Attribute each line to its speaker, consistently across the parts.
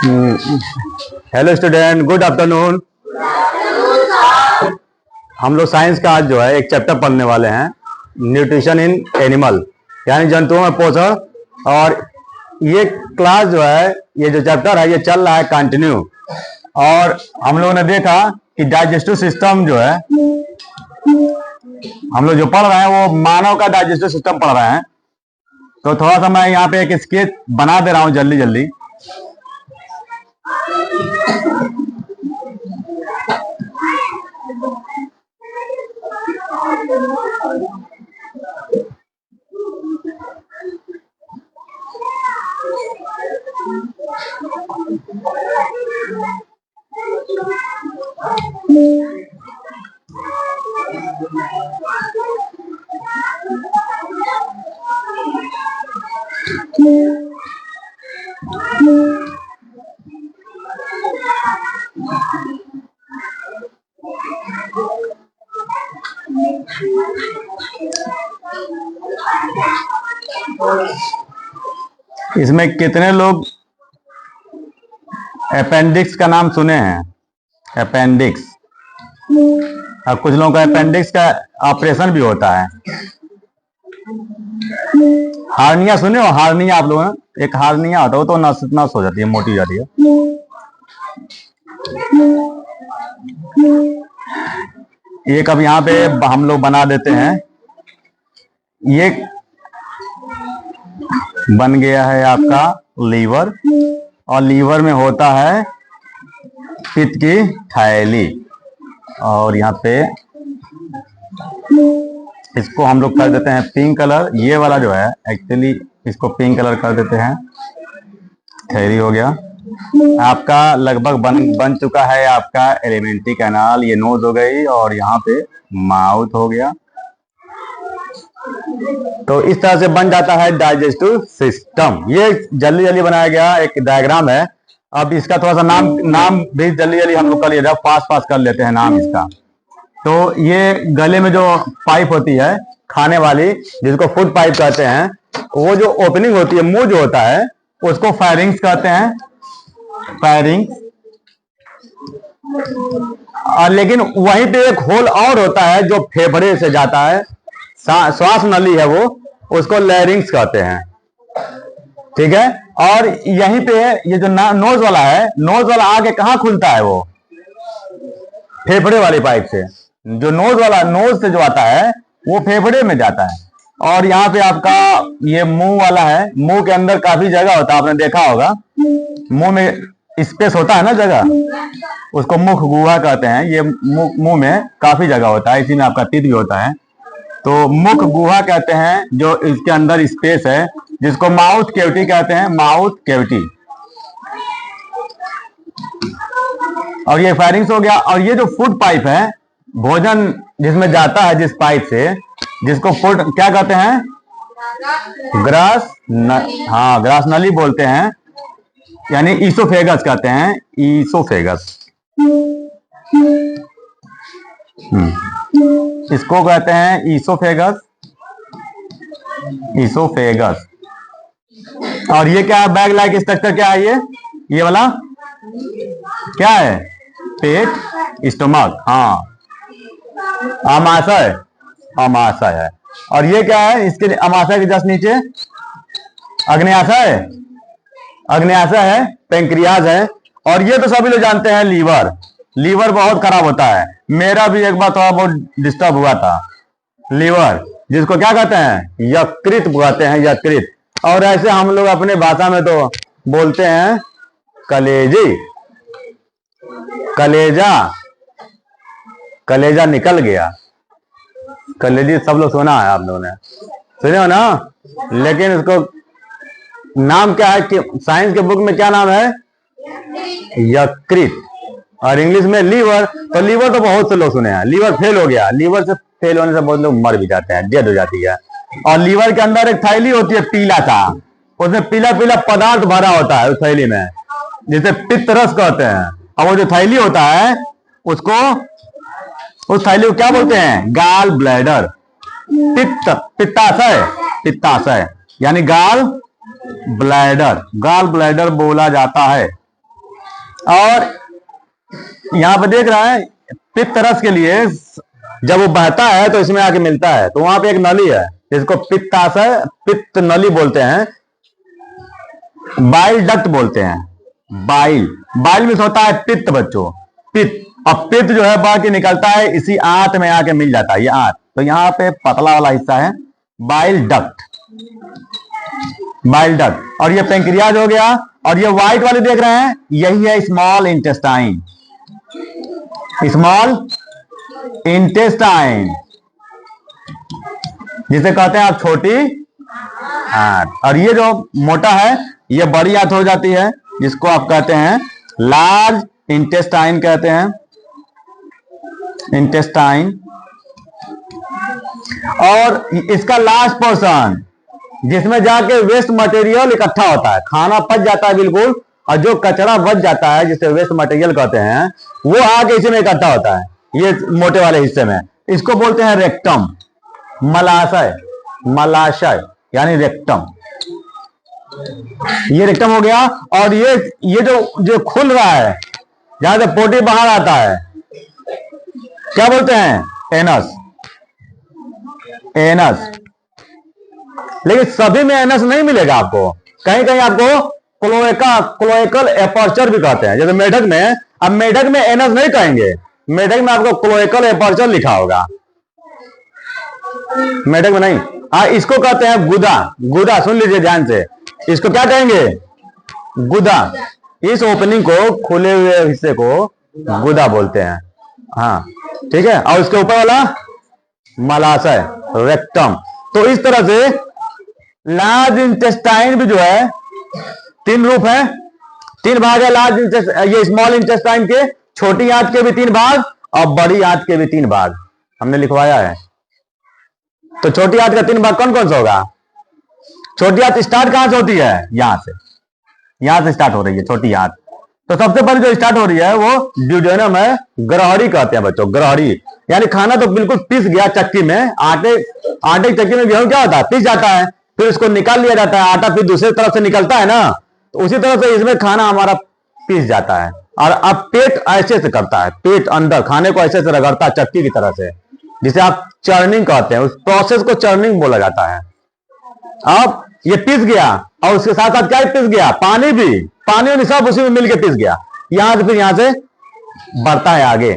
Speaker 1: Hello student, good afternoon. हम लोग science का आज जो है एक चैप्टर पढ़ने वाले हैं, न्यूट्रिशन इन एनिमल, यानी जंतुओं में पोषण। और ये क्लास जो है, ये जो चैप्टर है, ये चल रहा है कंटिन्यू। और हम लोगों ने देखा कि डाइजेस्टिव सिस्टम जो है, हम लोग जो पढ़ रहे हैं वो मानव का डाइजेस्टिव सिस्टम पढ़ रहे हैं। तो थोड़ा सा मैं यहाँ पे एक स्केच बना दे रहा हूँ जल्दी जल्दी। इसमें कितने लोग अपेंडिक्स का नाम सुने हैं? अपेंडिक्स। और कुछ लोगों का अपेंडिक्स का ऑपरेशन भी होता है। हार्निया सुने हो? हार्निया आप लोगों ने, एक हार्निया होता है, वो तो नस नस हो जाती है, मोटी हो जाती है। एक अब यहाँ पे हम लोग बना देते हैं। ये बन गया है आपका लीवर, और लीवर में होता है पित्त की थैली। और यहाँ पे इसको हम लोग कर देते हैं पिंक कलर। ये वाला जो है एक्चुअली इसको पिंक कलर कर देते हैं। थैली हो गया आपका, लगभग बन चुका है आपका एलिमेंट्री कैनाल। ये नोज हो गई और यहाँ पे माउथ हो गया। तो इस तरह से बन जाता है डाइजेस्टिव सिस्टम। ये जल्दी जल्दी बनाया गया एक डायग्राम है। अब इसका थोड़ा सा नाम भी जल्दी जल्दी हम लोग कर लिया, पास कर लेते हैं नाम इसका। तो ये गले में जो पाइप होती है खाने वाली, जिसको फूड पाइप कहते हैं, वो जो ओपनिंग होती है, मुंह जो होता है, उसको फायरिंग्स कहते हैं, फायरिंग्स। और लेकिन वहीं पे एक होल और होता है जो फेफड़े से जाता है, श्वास नली है वो, उसको लैरिंग्स कहते हैं। ठीक है। और यहीं पे ये जो नोज वाला है, नोज वाला आगे कहां खुलता है? वो फेफड़े वाली पाइप से। जो नोज वाला, नोज से जो आता है वो फेफड़े में जाता है। और यहाँ पे आपका ये मुंह वाला है। मुंह के अंदर काफी जगह होता है, आपने देखा होगा। मुंह में स्पेस होता है ना, जगह, उसको मुख गुहा कहते हैं। ये मुंह में काफी जगह होता है, इसी में आपका टीथ भी होता है। तो मुख गुहा कहते हैं जो इसके अंदर स्पेस है, जिसको माउथ कैविटी कहते हैं, माउथ कैविटी। और ये फायरिंग्स हो गया। और ये जो फूड पाइप है, भोजन जिसमें जाता है जिस पाइप से, जिसको फूड क्या कहते हैं? ग्रास नली बोलते हैं, यानी ईसोफेगस कहते हैं, ईसोफेगस। इसको कहते हैं ईसोफेगस, ईसोफेगस। और ये क्या है? बैग लाइक स्ट्रक्चर क्या है? ये वाला क्या है? पेट, स्टमक, हाँ, आमाशय, आमाशय है। और ये क्या है? इसके आमाशय के जस्ट नीचे अग्न्याशय, अग्न्याशय है, पेंक्रियाज है। और ये तो सभी लोग जानते हैं लीवर। लीवर बहुत खराब होता है। मेरा भी एक बार थोड़ा बहुत डिस्टर्ब हुआ था लीवर, जिसको क्या कहते हैं? यकृत कहते हैं, यकृत। और ऐसे हम लोग अपने भाषा में तो बोलते हैं कलेजी, कलेजा, कलेजा निकल गया। कलेजी सब लोग सुना है, आप लोगों ने सुने हो ना। लेकिन इसको नाम क्या है कि साइंस के बुक में क्या नाम है? यकृत। और इंग्लिश में लीवर। तो लीवर तो बहुत से लोग सुने हैं। लीवर फेल हो गया। लीवर से फेल होने से बहुत लोग मर भी जाते हैं, डेड हो जाती है। और लीवर के अंदर एक थैली होती है पीला सा, उसमें पीला पीला पदार्थ भरा होता है उस थैली में, जिसे पित्त रस कहते हैं। और वो जो थैली होता है, उसको, उस थैली को क्या बोलते हैं? Gall bladder. पित्ताशय, पित्ताशय यानी गाल ब्लैडर, गाल ब्लैडर बोला जाता है। और यहां पर देख रहा है पित्त रस के लिए जब वो बहता है तो इसमें आके मिलता है, तो वहां पे एक नली है जिसको पित्ताशय पित्त नली बोलते हैं, बाइल डक्ट बोलते हैं। बाइल बाइल में होता है पित्त बच्चों, पित्त। अब पित्त जो है बह के निकलता है इसी आंत में आके मिल जाता है, ये आंत। तो यहाँ पे पतला वाला हिस्सा है बाइल डक्ट, बाइल डक्ट। और ये पेंक्रियाज हो गया, और ये व्हाइट वाली देख रहे हैं यही है स्मॉल इंटेस्टाइन, स्मॉल इंटेस्टाइन जिसे कहते हैं आप छोटी आंत। और ये जो मोटा है ये बड़ी आंत हो जाती है, जिसको आप कहते हैं लार्ज इंटेस्टाइन कहते हैं, इंटेस्टाइन। और इसका लास्ट पोर्शन जिसमें जाके वेस्ट मटेरियल इकट्ठा होता है, खाना पच जाता है बिल्कुल, और जो कचरा बच जाता है जिसे वेस्ट मटेरियल कहते हैं वो आगे इसमें इकट्ठा होता है, ये मोटे वाले हिस्से में। इसको बोलते हैं रेक्टम, मलाशय, मलाशय यानी रेक्टम। ये रेक्टम हो गया। और ये जो खुल रहा है जहां से पोटी बाहर आता है क्या बोलते हैं? Anus, anus. लेकिन सभी में एनस नहीं मिलेगा आपको, कहीं कहीं आपको क्लोएकल एपर्चर भी कहते हैं, जैसे मेढक में। अब मेढक में एनस नहीं कहेंगे, मेढक में आपको क्लोएकल एपर्चर लिखा होगा, मेढक में नहीं। हाँ, इसको कहते हैं गुदा, गुदा सुन लीजिए ध्यान से, इसको क्या कहेंगे? गुदा। इस ओपनिंग को, खुले हुए हिस्से को गुदा बोलते हैं। हाँ ठीक है। और उसके ऊपर वाला मलाशय, रेक्टम। तो इस तरह से लार्ज इंटेस्टाइन भी जो है तीन रूप है, तीन भाग है लार्ज इंटेस्टाइन, ये स्मॉल इंटेस्टाइन के, छोटी आंत के भी तीन भाग और बड़ी आंत के भी तीन भाग हमने लिखवाया है। तो छोटी आंत का तीन भाग कौन कौन सा होगा? छोटी आंत स्टार्ट कहां से होती है? यहां से, यहां से स्टार्ट हो रही है छोटी आंत। तो सबसे पहले जो स्टार्ट हो रही है वो ड्यूडेनम है, ग्रहड़ी कहते हैं बच्चों, ग्रहड़ी। यानी खाना तो बिल्कुल पिस गया चक्की में, आटे की चक्की में गेहूं क्या होता है? पिस जाता है, फिर उसको निकाल लिया जाता है, आटा फिर दूसरी तरफ से निकलता है ना, तो उसी तरह से इसमें खाना हमारा पिस जाता है। और अब पेट ऐसे से करता है, पेट अंदर खाने को ऐसे से रगड़ता है चक्की की तरह से, जिसे आप चर्निंग कहते हैं, उस प्रोसेस को चर्निंग बोला जाता है। अब ये पिस गया और उसके साथ साथ क्या पिस गया? पानी भी, पानी और सब उसी में मिलकर पिस गया। यहां से फिर यहां से बढ़ता है आगे,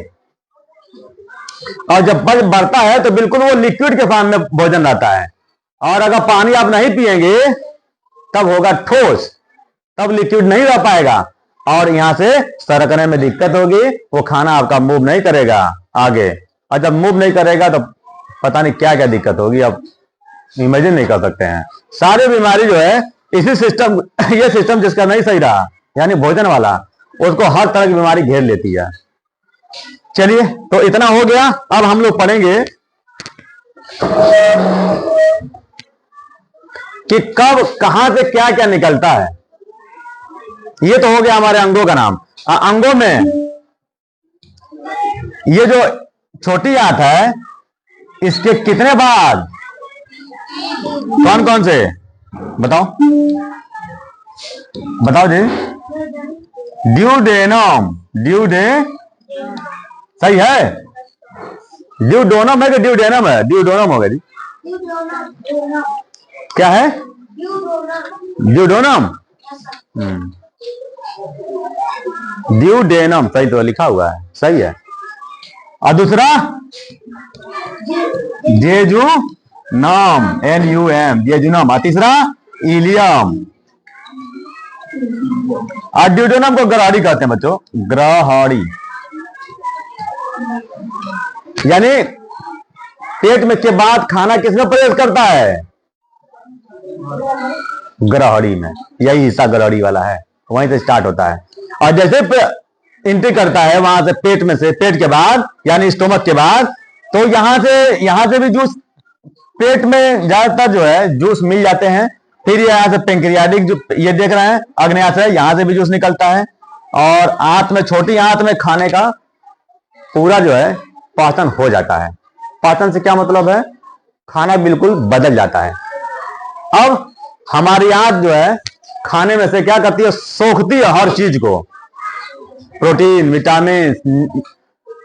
Speaker 1: और जब बढ़ता है तो बिल्कुल वो लिक्विड के फॉर्म में भोजन रहता है। और अगर पानी आप नहीं पिएंगे तब होगा ठोस, तब लिक्विड नहीं रह पाएगा और यहां से सरकने में दिक्कत होगी, वो खाना आपका मूव नहीं करेगा आगे। और जब मूव नहीं करेगा तो पता नहीं क्या क्या दिक्कत होगी, अब इमेजिन नहीं कर सकते हैं। सारी बीमारी जो है इसी सिस्टम, ये सिस्टम जिसका नहीं सही रहा यानी भोजन वाला, उसको हर तरह की बीमारी घेर लेती है। चलिए, तो इतना हो गया। अब हम लोग पढ़ेंगे कि कब कहां से क्या क्या निकलता है। ये तो हो गया हमारे अंगों का नाम। अंगों में ये जो छोटी आंत है इसके कितने भाग, कौन कौन से बताओ, बताओ जी? ड्यूडेनम, ड्यूडे सही है? ड्यूडोनम है कि ड्यूडेनम है? ड्यूडोनम होगा जी। क्या है? ड्यूडोनम। ड्यूडेनम सही तो लिखा हुआ है, सही है। और दूसरा जेजुनम, NUM, जेजुनम। और तीसरा इलियम। और ड्यूडेनम को ग्रहड़ी कहते हैं बच्चों, ग्रहड़ी। यानी पेट में के बाद खाना किसमें प्रवेश करता है? ग्रहड़ी में। यही हिस्सा ग्रहड़ी वाला है, वहीं से स्टार्ट होता है। और जैसे एंट्री करता है वहां से पेट में से, पेट के बाद यानी स्टोमक के बाद, तो यहां से भी जूस पेट में ज्यादातर जो है जूस मिल जाते हैं। फिर यहाँ से पेंक्रियाटिक, जो ये देख रहे हैं अग्न्याशय, यहां से भी जूस निकलता है। और आंत में, छोटी आंत में खाने का पूरा जो है पाचन हो जाता है। पाचन से क्या मतलब है? खाना बिल्कुल बदल जाता है। अब हमारी आंत जो है खाने में से क्या करती है? सोखती है हर चीज को, प्रोटीन, विटामिन,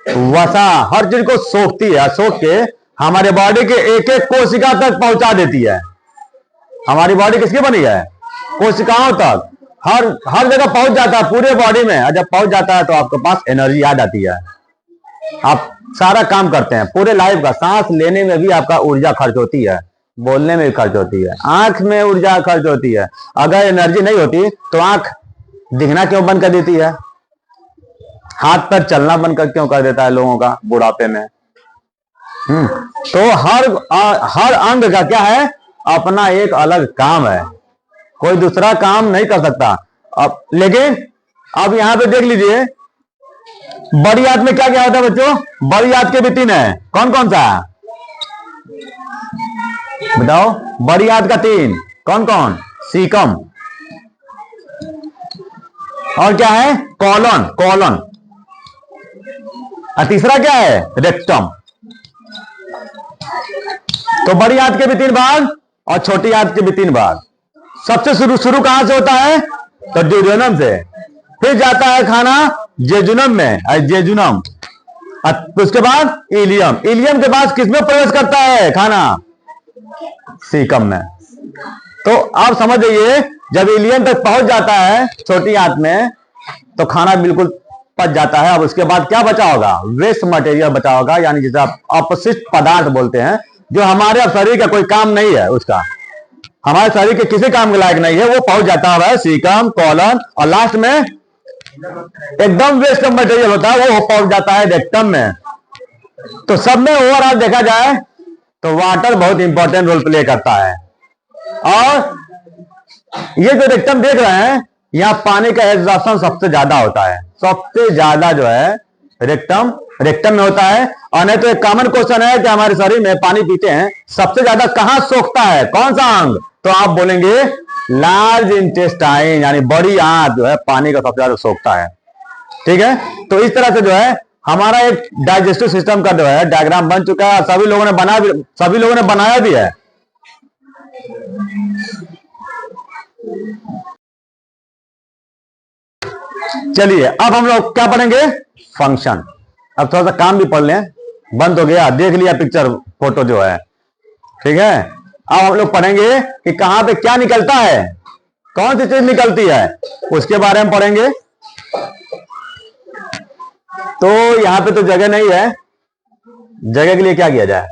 Speaker 1: वसा, हर चीज को सोखती है। सोख के हमारे बॉडी के एक एक कोशिका तक पहुंचा देती है। हमारी बॉडी किसकी बनी है? कोशिकाओं तक, हर जगह पहुंच जाता है पूरे बॉडी में। और जब पहुंच जाता है तो आपके पास एनर्जी आ जाती है, आप सारा काम करते हैं पूरे लाइफ का। सांस लेने में भी आपका ऊर्जा खर्च होती है, बोलने में भी खर्च होती है, आंख में ऊर्जा खर्च होती है। अगर एनर्जी नहीं होती तो आंख दिखना क्यों बंद कर देती है? हाथ पैर चलना बंद कर क्यों कर देता है लोगों का बुढ़ापे में? तो हर अंग का क्या है? अपना एक अलग काम है, कोई दूसरा काम नहीं कर सकता। अब लेकिन अब यहां पे देख लीजिए, बड़ी आंत में क्या क्या होता है बच्चों? बड़ी आंत के भी 3 है। कौन कौन सा बताओ? बड़ी आंत का 3 कौन कौन? सीकम, और क्या है? कॉलन, कॉलन, और तीसरा क्या है? रेक्टम। तो बड़ी आंत के भी 3 भाग और छोटी आंत के भी 3 भाग। सबसे शुरू कहां से होता है? तो ड्यूडेनम से, फिर जाता है खाना जेजुनम में, जेजुनम, उसके बाद इलियम, इलियम के बाद किसमें प्रवेश करता है खाना? सीकम में। तो आप समझ जाइए, जब इलियम तक पहुंच जाता है छोटी आंत में तो खाना बिल्कुल पच जाता है। अब उसके बाद क्या बचा होगा? वेस्ट मटेरियल बचा होगा, यानी जिसे आप अपशिष्ट पदार्थ बोलते हैं, जो हमारे शरीर का कोई काम नहीं है, उसका हमारे शरीर के किसी काम के लायक नहीं है, वो पहुंच जाता है सीकम, कॉलन, और लास्ट में एकदम वेस्ट मटेरियल होता है, वो पहुंच जाता है रेक्टम में। तो सब में ओवरऑल देखा जाए तो वाटर बहुत इंपॉर्टेंट रोल प्ले करता है। और ये जो रेक्टम देख रहे हैं, यहां पानी का एब्जॉर्प्शन सबसे ज्यादा होता है, सबसे ज्यादा जो है रेक्टम में होता है। और नहीं तो एक कॉमन क्वेश्चन है कि हमारे शरीर में पानी पीते हैं, सबसे ज्यादा कहां सोखता है? कौन सा अंग? तो आप बोलेंगे लार्ज इंटेस्टाइन, यानी बड़ी आंत जो है पानी का सबसे ज्यादा सोखता है। ठीक है, तो इस तरह से जो है हमारा एक डाइजेस्टिव सिस्टम का जो है डायग्राम बन चुका है, सभी लोगों ने बनाया भी है। चलिए अब हम लोग क्या पढ़ेंगे? फंक्शन। अब थोड़ा सा काम भी पढ़ लें, बंद हो गया, देख लिया पिक्चर फोटो जो है, ठीक है। अब हम लोग पढ़ेंगे कि कहां पे क्या निकलता है, कौन सी चीज निकलती है, उसके बारे में पढ़ेंगे। तो यहां पे तो जगह नहीं है, जगह के लिए क्या किया जाए?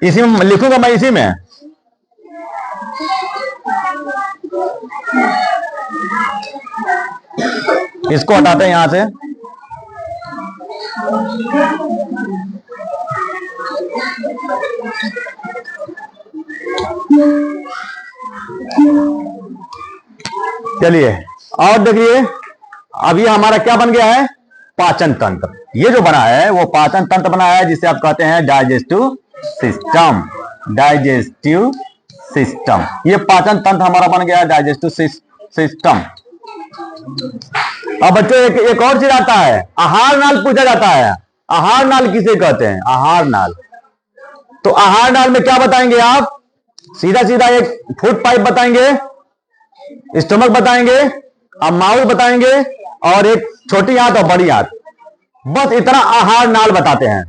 Speaker 1: इसी में लिखूंगा मैं, इसी में इसको हटाते हैं यहां से। चलिए और देखिए, अब ये हमारा क्या बन गया है? पाचन तंत्र। ये जो बना है वो पाचन तंत्र बना है, जिसे आप कहते हैं डाइजेस्टिव सिस्टम। डाइजेस्टिव सिस्टम, ये पाचन तंत्र हमारा बन गया है, डाइजेस्टिव सिस्टम। अब बच्चों एक और चीज आता है, आहार नाल पूछा जाता है। आहार नाल किसे कहते हैं? आहार नाल। तो आहार नाल में क्या बताएंगे आप? सीधा सीधा एक फूड पाइप बताएंगे, स्टमक बताएंगे, अब माउथ बताएंगे, और एक छोटी आंत और बड़ी आंत, बस इतना आहार नाल बताते हैं।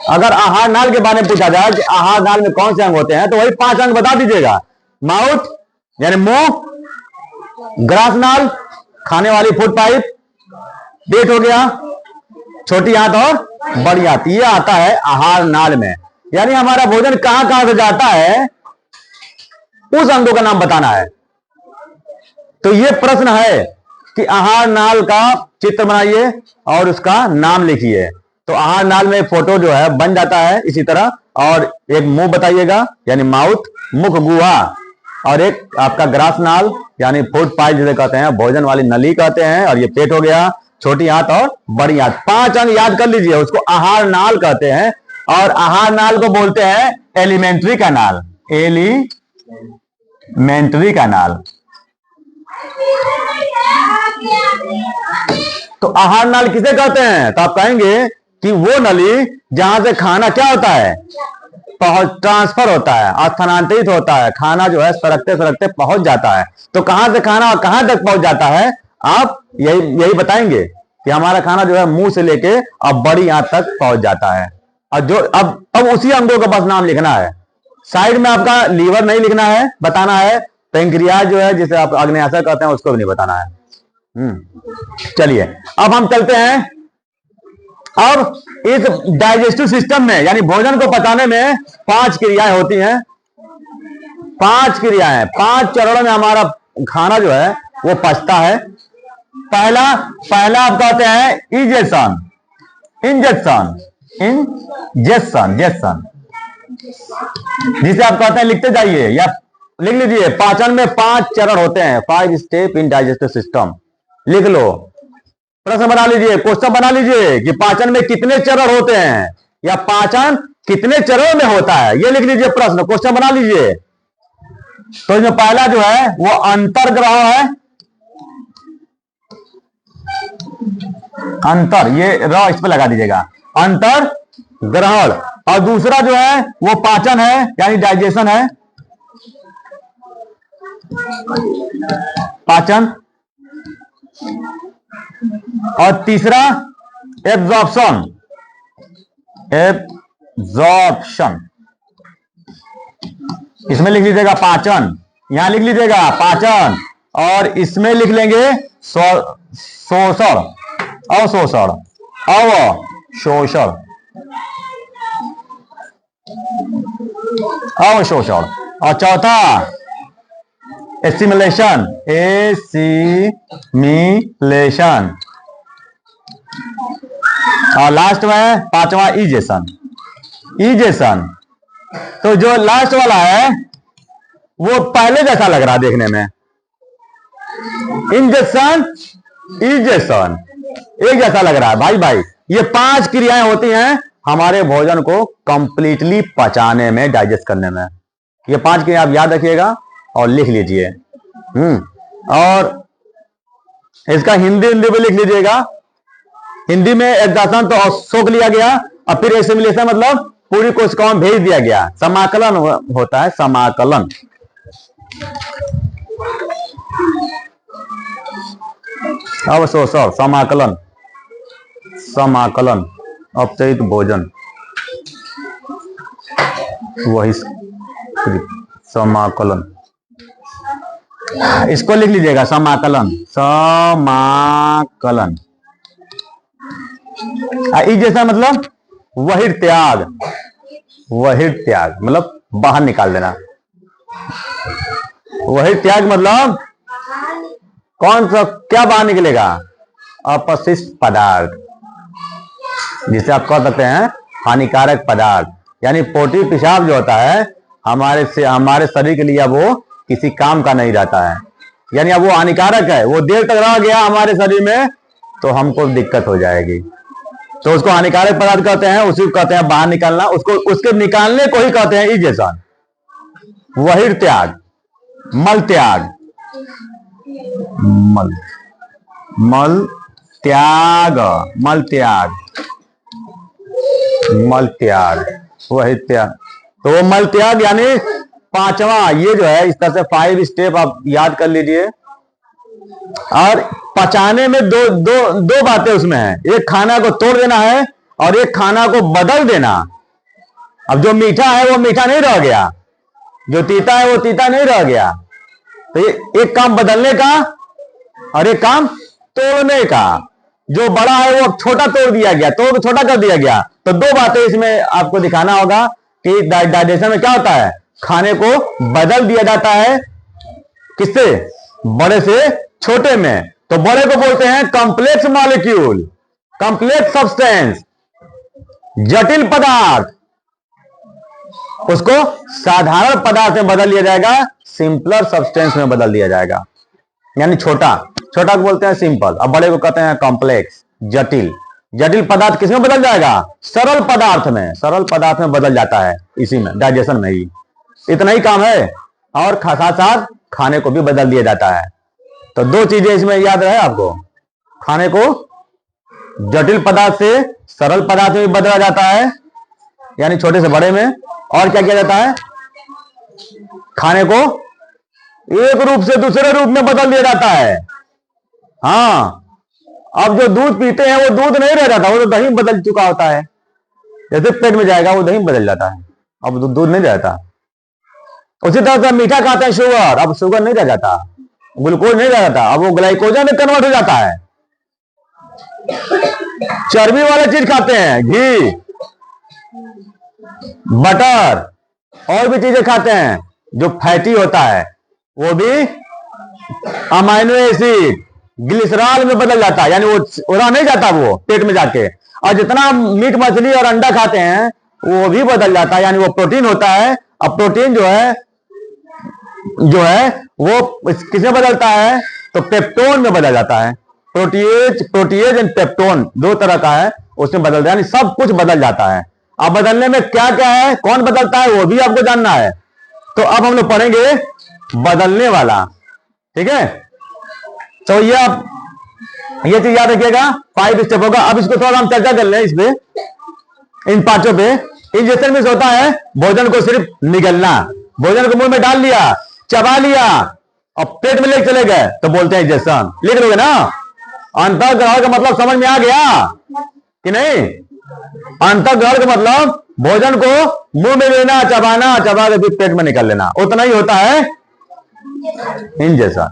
Speaker 1: अगर आहार नाल के बारे में पूछा जाए कि आहार नाल में कौन से अंग होते हैं, तो वही 5 अंग बता दीजिएगा। माउथ यानी मुंह, ग्रास नाल खाने वाली फूड पाइप, पेट हो गया, छोटी आंत और बड़ी आंत, ये आता है आहार नाल में। यानी हमारा भोजन कहां कहां से जाता है, उस अंगों का नाम बताना है। तो ये प्रश्न है कि आहार नाल का चित्र बनाइए और उसका नाम लिखिए। तो आहार नाल में फोटो जो है बन जाता है इसी तरह, और एक मुंह बताइएगा यानी माउथ, मुख गुहा, और एक आपका ग्रास नाल यानी फूड पाइप जिसे कहते हैं, भोजन वाली नली कहते हैं, और ये पेट हो गया, छोटी आंत और बड़ी आंत। 5 अंग याद कर लीजिए, उसको आहार नाल कहते हैं। और आहार नाल को बोलते हैं एलिमेंट्री कैनाल, एलिमेंट्री कैनाल। तो आहार नाल किसे कहते हैं? तो आप कहेंगे कि वो नली जहां से खाना क्या होता है, ट्रांसफर होता है, स्थानांतरित होता है, खाना जो है सरकते सरकते पहुंच जाता है। तो कहां से खाना और कहां तक पहुंच जाता है, आप यही यही बताएंगे कि हमारा खाना जो है मुंह से लेके अब बड़ी आंत तक पहुंच जाता है। और जो अब उसी अंगों का बस नाम लिखना है। साइड में आपका लीवर नहीं लिखना है, बताना है। पेंक्रियाज जो है जिसे आप अग्न्याशय कहते हैं उसको भी नहीं बताना है। चलिए अब हम चलते हैं। अब इस डाइजेस्टिव सिस्टम में यानी भोजन को पचाने में 5 क्रियाएं होती हैं। 5 क्रियाएं, 5 चरणों में हमारा खाना जो है वो पचता है। पहला आप कहते हैं इजेशन, इंजेक्शन, इंजेक्शन, जेक्शन, जिसे आप कहते हैं, लिखते जाइए या लिख लीजिए। पाचन में 5 चरण होते हैं, 5 स्टेप इन डाइजेस्टिव सिस्टम। लिख लो, प्रश्न बना लीजिए, क्वेश्चन बना लीजिए कि पाचन में कितने चरण होते हैं या पाचन कितने चरणों में होता है, ये लिख लीजिए। प्रश्न क्वेश्चन बना लीजिए। तो इसमें पहला जो है वो अंतर्ग्रहण है। अंतर, ये र इस पे लगा दीजिएगा, अंतर ग्रहण। और दूसरा जो है वो पाचन है यानी डाइजेशन है, पाचन। और तीसरा एब्जॉर्प्शन, एब्जॉर्प्शन, इसमें लिख लीजिएगा पाचन, यहां लिख लीजिएगा पाचन। और इसमें लिख लेंगे शोषण, अवशोषण, अवशोषण, अवशोषण। और चौथा एसिमिलेशन, एसिमिलेशन। और लास्ट में 5वां इजेशन, इजेशन। तो जो लास्ट वाला है वो पहले जैसा लग रहा है देखने में, इंजेक्शन, इजेशन, एक जैसा लग रहा है। भाई ये 5 क्रियाएं होती हैं हमारे भोजन को कंप्लीटली पचाने में, डाइजेस्ट करने में। ये 5 क्रिया आप याद रखिएगा और लिख लीजिए। और इसका हिंदी में लिख लीजिएगा। हिंदी में एब्जॉर्प्शन तो सोख लिया गया, और फिर एसिमिलेशन मतलब पूरी कोशिकाओं में भेज दिया गया। समाकलन होता है, समाकलन। अवशोषण, समाकलन, समाकलन, अपचयित भोजन, वही समाकलन। इसको लिख लीजिएगा, समाकलन, समाकलन। जैसा मतलब वही त्याग, वही त्याग मतलब बाहर निकाल देना। वही त्याग मतलब कौन सा, क्या बाहर निकलेगा? अपशिष्ट पदार्थ, जिसे आप कह सकते हैं हानिकारक पदार्थ। यानी पोटी पेशाब जो होता है हमारे शरीर के लिए अब वो किसी काम का नहीं रहता है, यानी अब वो हानिकारक है। वो देर तक रह गया हमारे शरीर में तो हमको दिक्कत हो जाएगी। तो उसको हानिकारक पदार्थ कहते हैं, उसी को कहते हैं बाहर निकालना। उसको, उसके निकालने को ही कहते हैं इजेशन, वही त्याग, मल त्याग, मल त्याग, मल त्याग, मल त्याग, वही त्याग। तो वो मल त्याग यानी 5वां, ये जो है इस तरह से 5 स्टेप आप याद कर लीजिए। और पचाने में दो बातें उसमें है, एक खाना को तोड़ देना है और एक खाना को बदल देना। अब जो मीठा है वो मीठा नहीं रह गया, जो तीता है वो तीता नहीं रह गया। तो ये एक काम बदलने का और एक काम तोड़ने का। जो बड़ा है वो छोटा तोड़ दिया गया, तो छोटा कर दिया गया। तो 2 बातें इसमें आपको दिखाना होगा कि डाइजेशन में क्या होता है, खाने को बदल दिया जाता है। किससे? बड़े से छोटे में। तो बड़े को बोलते हैं कॉम्प्लेक्स मॉलिक्यूल, कॉम्प्लेक्स सब्सटेंस, जटिल पदार्थ। उसको साधारण पदार्थ में बदल दिया जाएगा, सिंपलर सब्सटेंस में बदल दिया जाएगा। यानी छोटा को बोलते हैं सिंपल, अब बड़े को कहते हैं कॉम्प्लेक्स, जटिल। जटिल पदार्थ किसमें बदल जाएगा? सरल पदार्थ में, सरल पदार्थ में बदल जाता है, इसी में डाइजेशन में ही। इतना ही काम है। और साथ साथ खाने को भी बदल दिया जाता है। तो 2 चीजें इसमें याद रहे आपको, खाने को जटिल पदार्थ से सरल पदार्थ में भी बदला जाता है, यानी छोटे से बड़े में। और क्या किया जाता है? खाने को एक रूप से दूसरे रूप में बदल दिया जाता है। हाँ, अब जो दूध पीते हैं वो दूध नहीं रह जाता, वो तो दही बदल चुका होता है। जैसे पेट में जाएगा वो दही बदल जाता है, अब दूध नहीं रहता। उसी तरह से मीठा खाते हैं शुगर, अब शुगर नहीं रह जाता, ग्लूकोज नहीं रह जाता, अब वो ग्लाइकोजन में कन्वर्ट हो जाता है। चर्बी वाले चीज खाते हैं, घी, बटर और भी चीजें खाते हैं जो फैटी होता है, वो भी अमाइनो एसिड ग्लिसरॉल में बदल जाता है, यानी वो रह नहीं जाता वो पेट में जाके। और जितना मीट मछली और अंडा खाते हैं वो भी बदल जाता है, यानी वो प्रोटीन होता है। अब प्रोटीन जो है वो किसमें बदलता है, तो पेप्टोन में बदल जाता है। प्रोटीएज एंड पेप्टोन दो तरह का है, उसमें बदलता है, यानी सब कुछ बदल जाता है। अब बदलने में क्या क्या है, कौन बदलता है, वो भी आपको जानना है। तो अब हम लोग पढ़ेंगे बदलने वाला, ठीक है। तो ये चीज याद रखिएगा, 5 स्टेप होगा। अब इसको थोड़ा हम चर्चा कर लें इस पे, इन पांचों पे। इंजेक्शन में होता है भोजन को सिर्फ निगलना, भोजन को मुंह में डाल लिया, चबा लिया और पेट में लेके चले गए, तो बोलते हैं इंजेक्शन। लिख लोगे ना, अंतःग्रहण का मतलब समझ में आ गया कि नहीं। अंतःग्रहण का मतलब भोजन को मुंह में लेना, चबाना, चबा के फिर पेट में निकाल लेना, उतना ही होता है इंजेक्शन।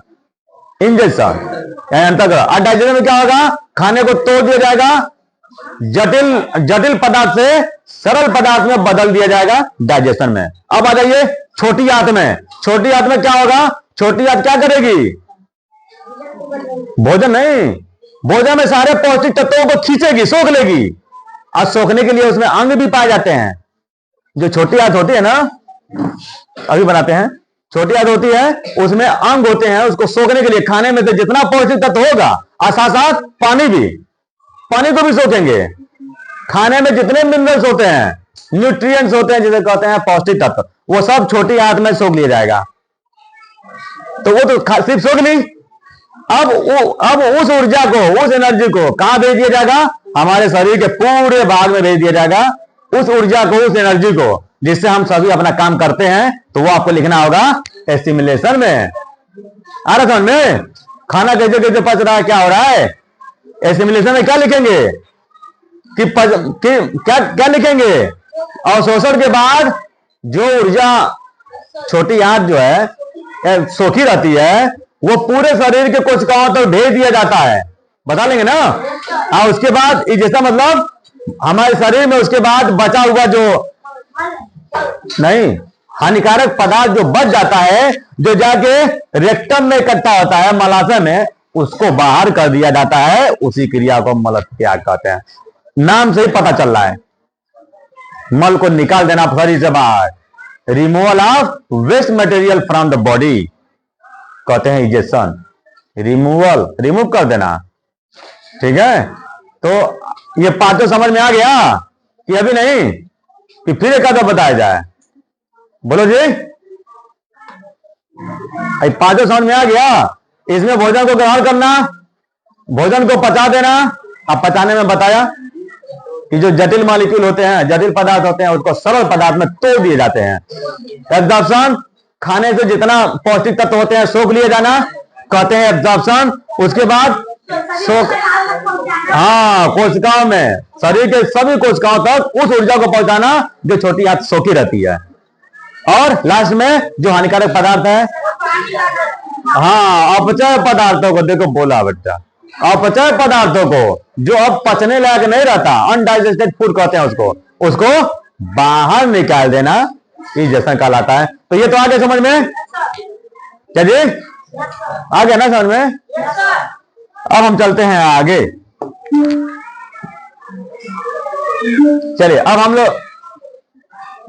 Speaker 1: अंतःग्रहण। और डाइजेशन में क्या होगा, खाने को तोड़ दिया जाएगा, जटिल पदार्थ से सरल पदार्थ में बदल दिया जाएगा डाइजेशन में। अब आ जाइए छोटी आंत में। छोटी आंत में क्या होगा, छोटी आंत क्या करेगी, भोजन नहीं, भोजन में सारे पौष्टिक तत्वों को खींचेगी, सोख लेगी। और सोखने के लिए उसमें अंग भी पाए जाते हैं। जो छोटी आंत होती है ना, अभी बनाते हैं, छोटी आंत होती है, उसमें अंग होते हैं, उसको सोखने के लिए खाने में से जितना पौष्टिक तत्व होगा, और साथ साथ पानी को भी सोखेंगे। खाने में जितने मिनरल्स होते हैं, न्यूट्रिएंट्स होते हैं, जिसे कहते हैं पौष्टिक तत्व, वो सब छोटी आंत में सोख लिया जाएगा। तो वो तो सिर्फ सोख ली। अब उस ऊर्जा को, उस एनर्जी को कहां भेज दिया जाएगा, हमारे शरीर के पूरे भाग में भेज दिया जाएगा। उस ऊर्जा को, उस एनर्जी को, जिससे हम सभी अपना काम करते हैं, तो वो आपको लिखना होगा एसिमिलेशन में। आ रहा समझ में, खाना कैसे कैसे पच रहा है, क्या हो रहा है। एसिमिलेशन में क्या लिखेंगे कि क्या लिखेंगे, अवशोषण के बाद जो ऊर्जा छोटी आंत जो है सोखी रहती है, वो पूरे शरीर के कोशिकाओं तक भेज दिया जाता है, बता लेंगे ना। और उसके बाद जैसा मतलब हमारे शरीर में उसके बाद बचा हुआ जो नहीं हानिकारक पदार्थ जो बच जाता है, जो जाके रेक्टम में इकट्ठा होता है, मलाशय में, उसको बाहर कर दिया जाता है। उसी क्रिया को मल त्याग कहते हैं। नाम से ही पता चल रहा है, मल को निकाल देना शरीर से बाहर, removal of waste material from the body कहते हैं इंजेक्शन। रिमूव कर देना, ठीक है। तो ये पांचों समझ में आ गया कि अभी नहीं, कि फिर एक आधा बताया जाए, बोलो जी। पांचों समझ में आ गया। इसमें भोजन को ग्रहण करना, भोजन को पचा देना। अब पचाने में बताया कि जो जटिल मॉलिक्यूल होते हैं, जटिल पदार्थ होते हैं, उसको सरल पदार्थ में तोड़ दिए जाते हैं। एब्जॉर्प्शन, खाने से जितना पौष्टिक तत्व होते हैं सोख लिए जाना, कहते हैं एब्जॉर्प्शन। उसके बाद सोख, कोशिकाओं में, शरीर के सभी कोशिकाओं तक उस ऊर्जा को पहुंचाना जो छोटी आंत सोखी रहती है। और लास्ट में जो हानिकारक पदार्थ है, अपचय पदार्थों को, देखो बोला बच्चा, अपचय पदार्थों को जो अब पचने लायक नहीं रहता, अनडाइजेस्टेड फूड कहते हैं उसको बाहर निकाल देना, इस जैसा कहलाता है। तो ये तो आ गया समझ में, चलिए आ गया ना समझ में। अब हम चलते हैं आगे। चलिए अब हम लोग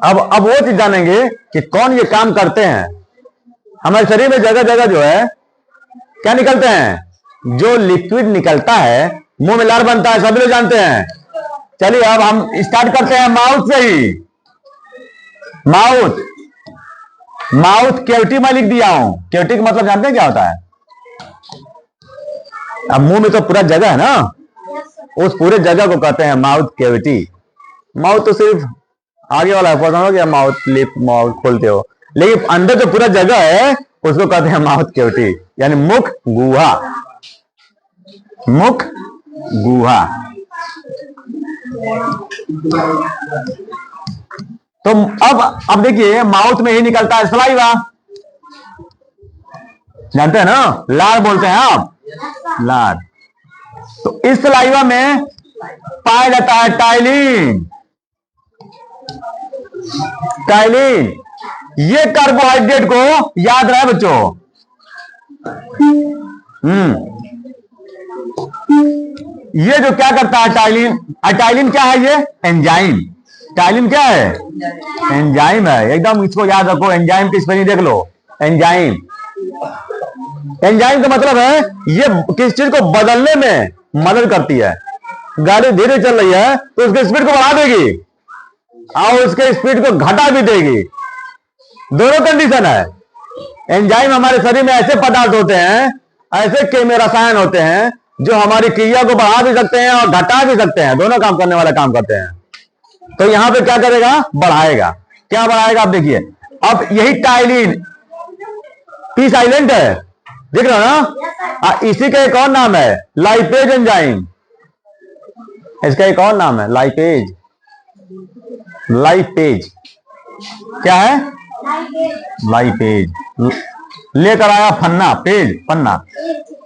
Speaker 1: अब वो चीज जानेंगे कि कौन ये काम करते हैं। हमारे शरीर में जगह जगह जो है क्या निकलते हैं, जो लिक्विड निकलता है, मुंह में लार बनता है, सभी लोग जानते हैं। चलिए अब हम स्टार्ट करते हैं माउथ से ही। माउथ कैविटी में लिख दिया हूं। कैविटी का मतलब जानते हैं क्या होता है, अब मुंह में तो पूरा जगह है ना, उस पूरे जगह को कहते हैं माउथ कैविटी। माउथ तो सिर्फ आगे वाला हो गया, माउथ लिप, माउथ खोलते हो, लेकिन अंदर जो पूरा जगह है उसको कहते हैं माउथ कैविटी, यानी मुख गुहा। मुख गुहा। तो अब देखिए माउथ में ही निकलता है सलाइवा, जानते हैं ना, लार बोलते हैं आप, लार। तो इस सलाइवा में पाया जाता है टाइलिन। टाइलिन ये कार्बोहाइड्रेट को याद रहे बच्चों। ये जो क्या करता है टाइलिन, टाइलिन क्या है, ये एंजाइम। टाइलिन क्या है, एंजाइम है, एकदम इसको याद रखो। एंजाइम की स्पेलिंग देख लो, एंजाइम। एंजाइम का मतलब है ये किस चीज को बदलने में मदद करती है। गाड़ी धीरे चल रही है तो उसकी स्पीड को बढ़ा देगी और उसके स्पीड को घटा भी देगी, दोनों कंडीशन है। एंजाइम हमारे शरीर में ऐसे पदार्थ होते हैं, ऐसे केमिकल रसायन होते हैं जो हमारी क्रिया को बढ़ा भी सकते हैं और घटा भी सकते हैं, दोनों काम करने वाला काम करते हैं। तो यहां पे क्या करेगा, बढ़ाएगा। क्या बढ़ाएगा, आप देखिए। अब यही टाइलिन पी साइलेंट है, देख रहे हो ना। इसी का एक और नाम है लाइपेज एंजाइम। इसका एक और नाम है लाइपेज। लाइपेज क्या है, लाइपेज। लेकर आया फन्ना, पेज पन्ना।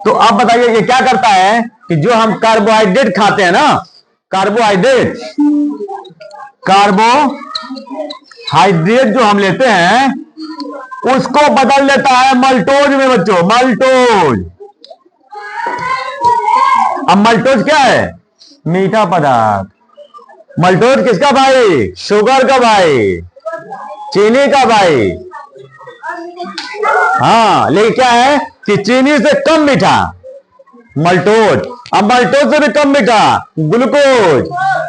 Speaker 1: तो आप बताइए ये क्या करता है कि जो हम कार्बोहाइड्रेट खाते हैं ना, कार्बोहाइड्रेट जो हम लेते हैं उसको बदल देता है मल्टोज में बच्चों, मल्टोज। अब मल्टोज क्या है, मीठा पदार्थ। मल्टोज किसका भाई, शुगर का भाई, चीनी का भाई। हाँ, लेकिन क्या है कि चीनी से कम मीठा मल्टोज। अब मल्टोज से भी कम मीठा ग्लूकोज।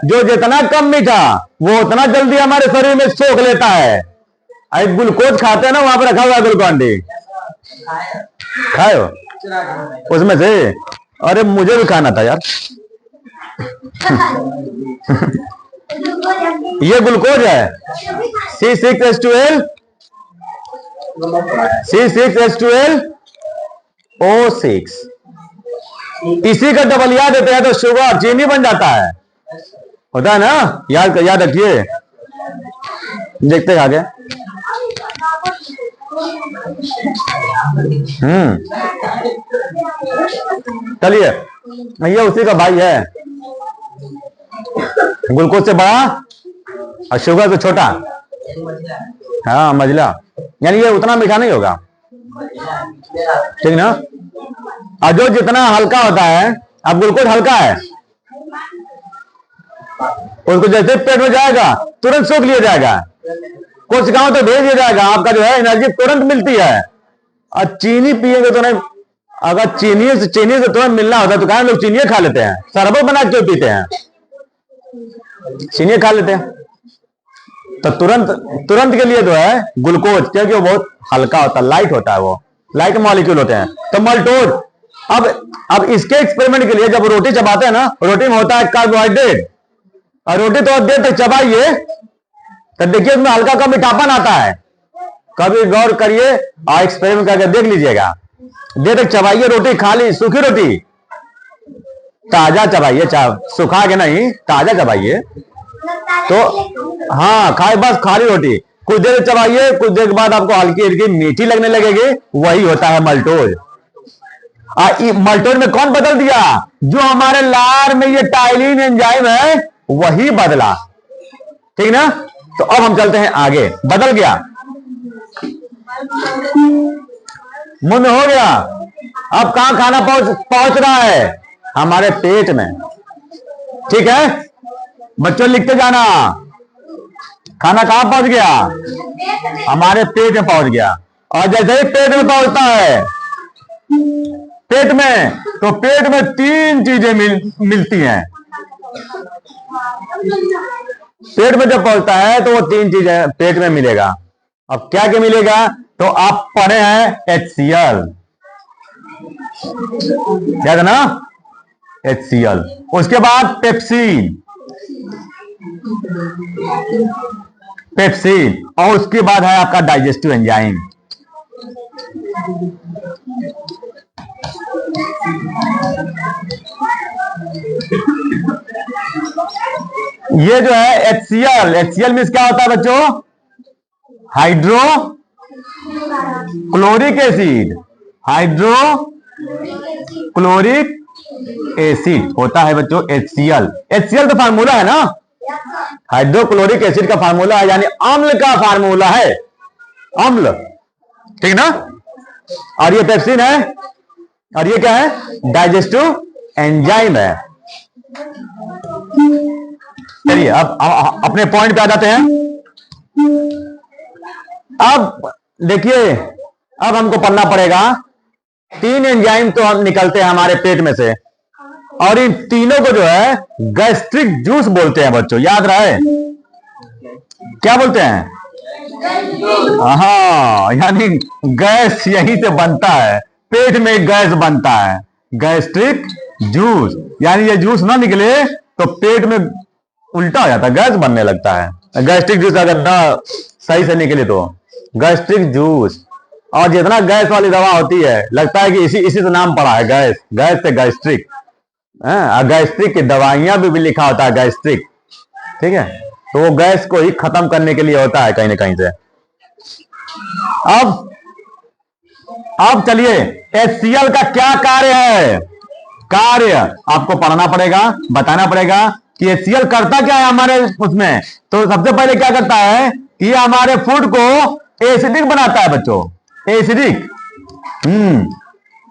Speaker 1: जो जितना कम मीठा वो उतना जल्दी हमारे शरीर में सोख लेता है। अरे ग्लूकोज खाते हैं ना, वहां पर रखा हुआ है ग्लूकॉन डी, खाए हो उसमें से। अरे मुझे भी खाना था यार। ये ग्लूकोज है, C6H12 O6। इसी का डबल याद देते हैं तो शुगर, चीनी बन जाता है, होता है ना। याद रखिए, देखते हैं आगे। चलिए, ये उसी का भाई है, ग्लूकोज से बड़ा और शुगर से छोटा। हाँ, मझला, यानी ये उतना मीठा नहीं होगा, ठीक ना। और जो जितना हल्का होता है, अब ग्लूकोज हल्का है, उसको जैसे पेट में जाएगा तुरंत सोख लिया जाएगा, कोशिकाओं तो भेज दिया जाएगा, आपका जो है एनर्जी तुरंत मिलती है। और चीनी पिएंगे तो नहीं, अगर चीनी से तुरंत मिलना होता तो कहा लोग चीनी खा लेते हैं, शरबत बना क्यों पीते हैं, चीनी खा लेते हैं। तो तुरंत के लिए जो है ग्लूकोज, क्योंकि वो बहुत हल्का होता है, लाइट होता है, वो लाइट मॉलिक्यूल होते हैं। तो मल्टोज। अब इसके एक्सपेरिमेंट के लिए जब रोटी चबाते हैं ना, रोटी में होता है कार्बोहाइड्रेट, और रोटी तो देर तक चबाइए तो देखिए उसमें हल्का का मीठापन आता है। कभी गौर करिए और एक्सपेरिमेंट करके देख लीजिएगा। देर तक चबाइए रोटी, खाली सूखी रोटी, ताजा चबाइए, सुखा के नहीं, ताजा चबाइए। तो हाँ, खाए बस खाली रोटी, कुछ देर चबाइए, कुछ देर के बाद आपको हल्की हल्की मीठी लगने लगेगी, वही होता है मल्टोज। मल्टोज में कौन बदल दिया, जो हमारे लार में ये टाइलिन एंजाइम है वही बदला, ठीक ना। तो अब हम चलते हैं आगे, बदल गया, मुंह हो गया। अब कहां खाना पहुंच रहा है, हमारे पेट में, ठीक है। बच्चों लिखते जाना, खाना कहां पहुंच गया, हमारे पेट में पहुंच गया। और जैसे ही पेट में पहुंचता है, पेट में, तो पेट में तीन चीजें मिलती हैं। पेट में जब पहुंचता है तो वो तीन चीजें पेट में मिलेगा। अब क्या क्या मिलेगा, तो आप पढ़े हैं HCl, याद है ना, HCl। उसके बाद पेप्सिन, और उसके बाद है आपका डाइजेस्टिव एंजाइम। ये जो है HCl, HCl मीन्स क्या होता है बच्चों? Hydrochloric acid, hydrochloric acid होता है बच्चों HCl। HCl तो फार्मूला है ना, हाइड्रोक्लोरिक एसिड का फार्मूला है, यानी अम्ल का फार्मूला है, अम्ल, ठीक ना। और ये पेप्सिन है, और ये क्या है? डाइजेस्टिव एंजाइम है। चलिए अब अपने पॉइंट पे आ जाते हैं। अब देखिए, अब हमको पढ़ना पड़ेगा, 3 एंजाइम तो हम निकलते हैं हमारे पेट में से, और इन तीनों को जो है गैस्ट्रिक जूस बोलते हैं बच्चों, याद रहे। क्या बोलते हैं? हाँ, यानी गैस यहीं से बनता है, पेट में गैस बनता है, गैस्ट्रिक जूस। यानी ये जूस ना निकले तो पेट में उल्टा हो जाता है, गैस बनने लगता है। गैस्ट्रिक जूस अगर ना सही से निकले तो गैस्ट्रिक जूस। और जितना गैस वाली दवा होती है, लगता है कि इसी से नाम पड़ा है, गैस, गैस से गैस्ट्रिक। गैस्ट्रिक की दवाइयां भी लिखा होता है गैस्ट्रिक, ठीक है। तो वो गैस को ही खत्म करने के लिए होता है कहीं ना कहीं से। अब चलिए, HCl का क्या कार्य है? कार्य आपको पढ़ना पड़ेगा, बताना पड़ेगा कि HCl करता क्या है हमारे उसमें। तो सबसे पहले क्या करता है कि हमारे फूड को एसिडिक बनाता है बच्चों, एसिडिक,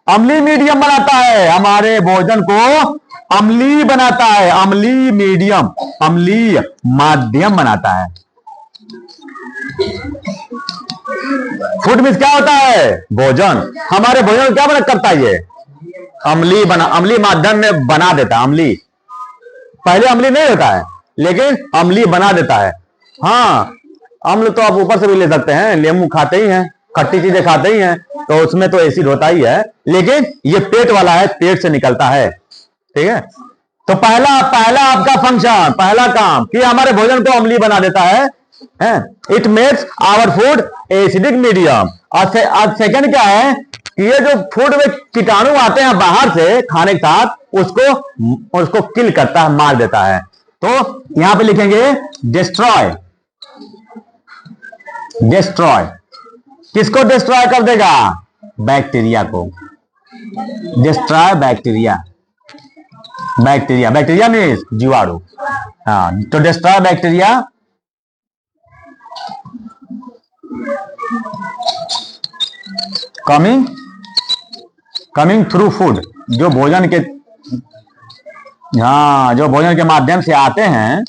Speaker 1: अम्लीय मीडियम बनाता है, हमारे भोजन को अम्लीय बनाता है, अम्लीय मीडियम, अम्लीय माध्यम बनाता है। फूड मीन्स क्या होता है? भोजन। हमारे भोजन क्या बना करता है? ये अम्लीय माध्यम में बना देता है, अम्लीय। पहले अम्लीय नहीं होता है, लेकिन अम्लीय बना देता है। हाँ, अम्ल तो आप ऊपर से भी ले सकते हैं, नींबू खाते ही हैं, खट्टी चीजें खाते ही हैं, तो उसमें तो एसिड होता ही है, लेकिन ये पेट वाला है, पेट से निकलता है, ठीक है। तो पहला आपका फंक्शन, पहला काम कि हमारे भोजन को अम्लीय बना देता है, it makes our food acidic medium. और सेकंड क्या है कि ये जो फूड में कीटाणु आते हैं बाहर से खाने के साथ, उसको किल करता है, मार देता है। तो यहां पे लिखेंगे डिस्ट्रॉय, डिस्ट्रॉय। किसको डिस्ट्रॉय कर देगा? बैक्टीरिया को, destroy bacteria, bacteria, bacteria means जीवाणु। हाँ, तो destroy bacteria coming through food, जो भोजन के, हाँ, जो भोजन के माध्यम से आते हैं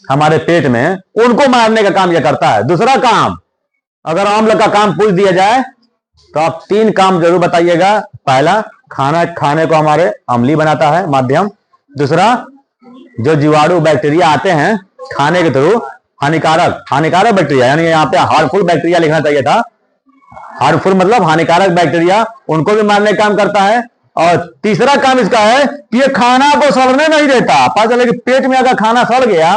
Speaker 1: हमारे पेट में, उनको मारने का काम यह करता है। दूसरा काम, अगर अम्ल का काम पूछ दिया जाए तो आप 3 काम जरूर बताइएगा। पहला, खाने को हमारे अम्लीय बनाता है, माध्यम। दूसरा, जो जीवाणु बैक्टीरिया आते हैं खाने के थ्रू, हानिकारक बैक्टीरिया, यानी यहाँ पे हार्मफुल बैक्टीरिया लिखना चाहिए था, हार्मफुल मतलब हानिकारक बैक्टीरिया, उनको भी मारने का काम करता है। और तीसरा काम इसका है कि ये खाना को सड़ने नहीं देता। पता चले कि पेट में अगर खाना सड़ गया,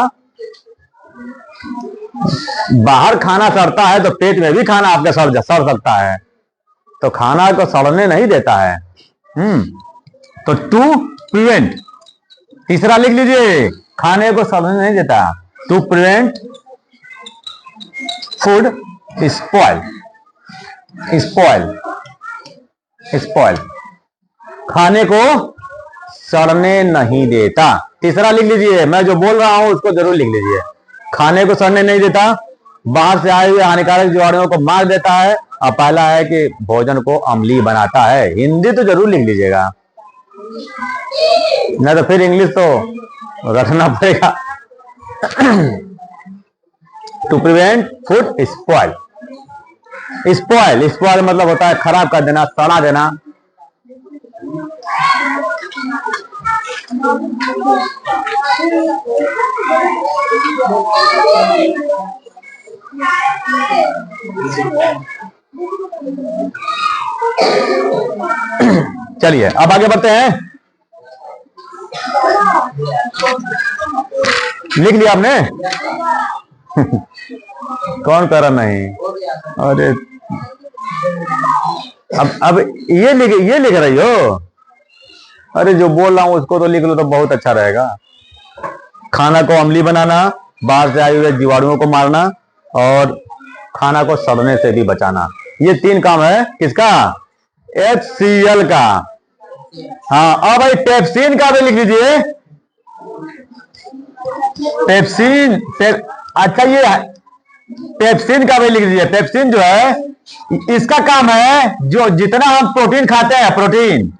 Speaker 1: बाहर खाना सड़ता है तो पेट में भी खाना आपका सड़ सकता है, तो खाना को सड़ने नहीं देता है। तो टू प्रिवेंट, तीसरा लिख लीजिए, खाने को सड़ने नहीं देता, to prevent food spoil, spoil, खाने को सड़ने नहीं देता। तीसरा लिख लीजिए, मैं जो बोल रहा हूं उसको जरूर लिख लीजिए, खाने को सड़ने नहीं देता, बाहर से आए हुए हानिकारक जीवाणुओं को मार देता है, और पहला है कि भोजन को अम्लीय बनाता है। हिंदी तो जरूर लिख लीजिएगा, नहीं तो फिर इंग्लिश तो रखना पड़ेगा। To prevent food spoil, spoil मतलब होता है खराब कर देना, सड़ा देना। चलिए अब आगे बढ़ते हैं। लिख लिया आपने? कौन कर रहा नहीं? अरे अब ये लिख रही हो? अरे जो बोल रहा हूं उसको तो लिख लो तो बहुत अच्छा रहेगा। खाना को अम्लीय बनाना, बाहर से आए हुए जीवाणुओं को मारना और खाना को सड़ने से भी बचाना। ये 3 काम है किसका? HCl का। हाँ, अब भाई पेप्सिन का भी लिख लीजिए। पेप्सिन अच्छा, ये पेप्सिन का भी लिख लीजिए। पेप्सिन जो है, इसका काम है जो जितना हम प्रोटीन खाते हैं, प्रोटीन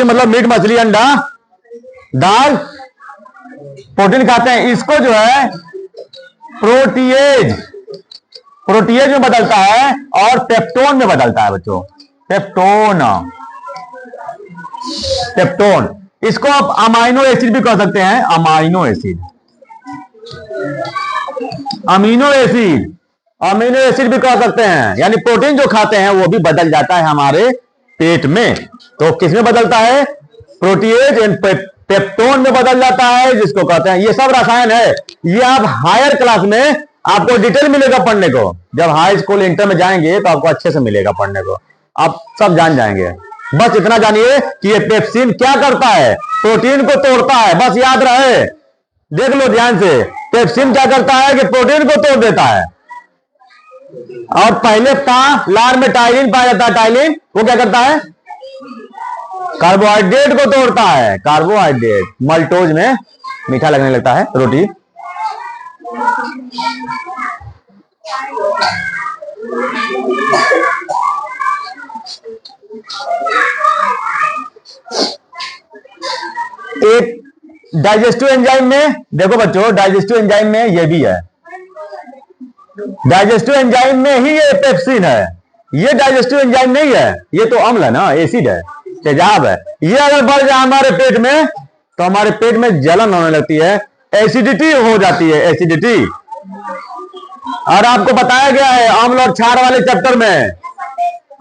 Speaker 1: मतलब मीट, मछली, अंडा, दाल, प्रोटीन खाते हैं, इसको जो है प्रोटीएज में बदलता है और पेप्टोन में बदलता है बच्चों। पेप्टोन इसको आप अमाइनो एसिड भी कह सकते हैं। अमीनो एसिड भी कह सकते हैं। यानी प्रोटीन जो खाते हैं वो भी बदल जाता है हमारे पेट में। तो किस में बदलता है? प्रोटीएज एंड पेप्टोन में बदल जाता है, जिसको कहते हैं, ये सब रसायन है। ये आप हायर क्लास में आपको डिटेल मिलेगा पढ़ने को। जब हाई स्कूल इंटर में जाएंगे तो आपको अच्छे से मिलेगा पढ़ने को, आप सब जान जाएंगे। बस इतना जानिए कि ये पेप्सिन क्या करता है, प्रोटीन को तोड़ता है। बस याद रहे, देख लो ध्यान से, पेप्सिन क्या करता है कि प्रोटीन को तोड़ देता है। और पहले लार में टाइलिन पाया जाता है। टाइलिन वो क्या करता है? कार्बोहाइड्रेट को तोड़ता है। कार्बोहाइड्रेट मल्टोज में मीठा लगने लगता है रोटी। एक डाइजेस्टिव एंजाइम में देखो बच्चों, डाइजेस्टिव एंजाइम में ये भी है। डाइजेस्टिव एंजाइम में ही ये पेप्सिन है। ये डाइजेस्टिव एंजाइम नहीं है, ये तो अम्ल है ना, एसिड है, तेजाब है। ये अगर बढ़ जाए हमारे पेट में तो हमारे पेट में जलन होने लगती है, एसिडिटी हो जाती है, एसिडिटी। और आपको बताया गया है अम्ल और क्षार वाले चैप्टर में,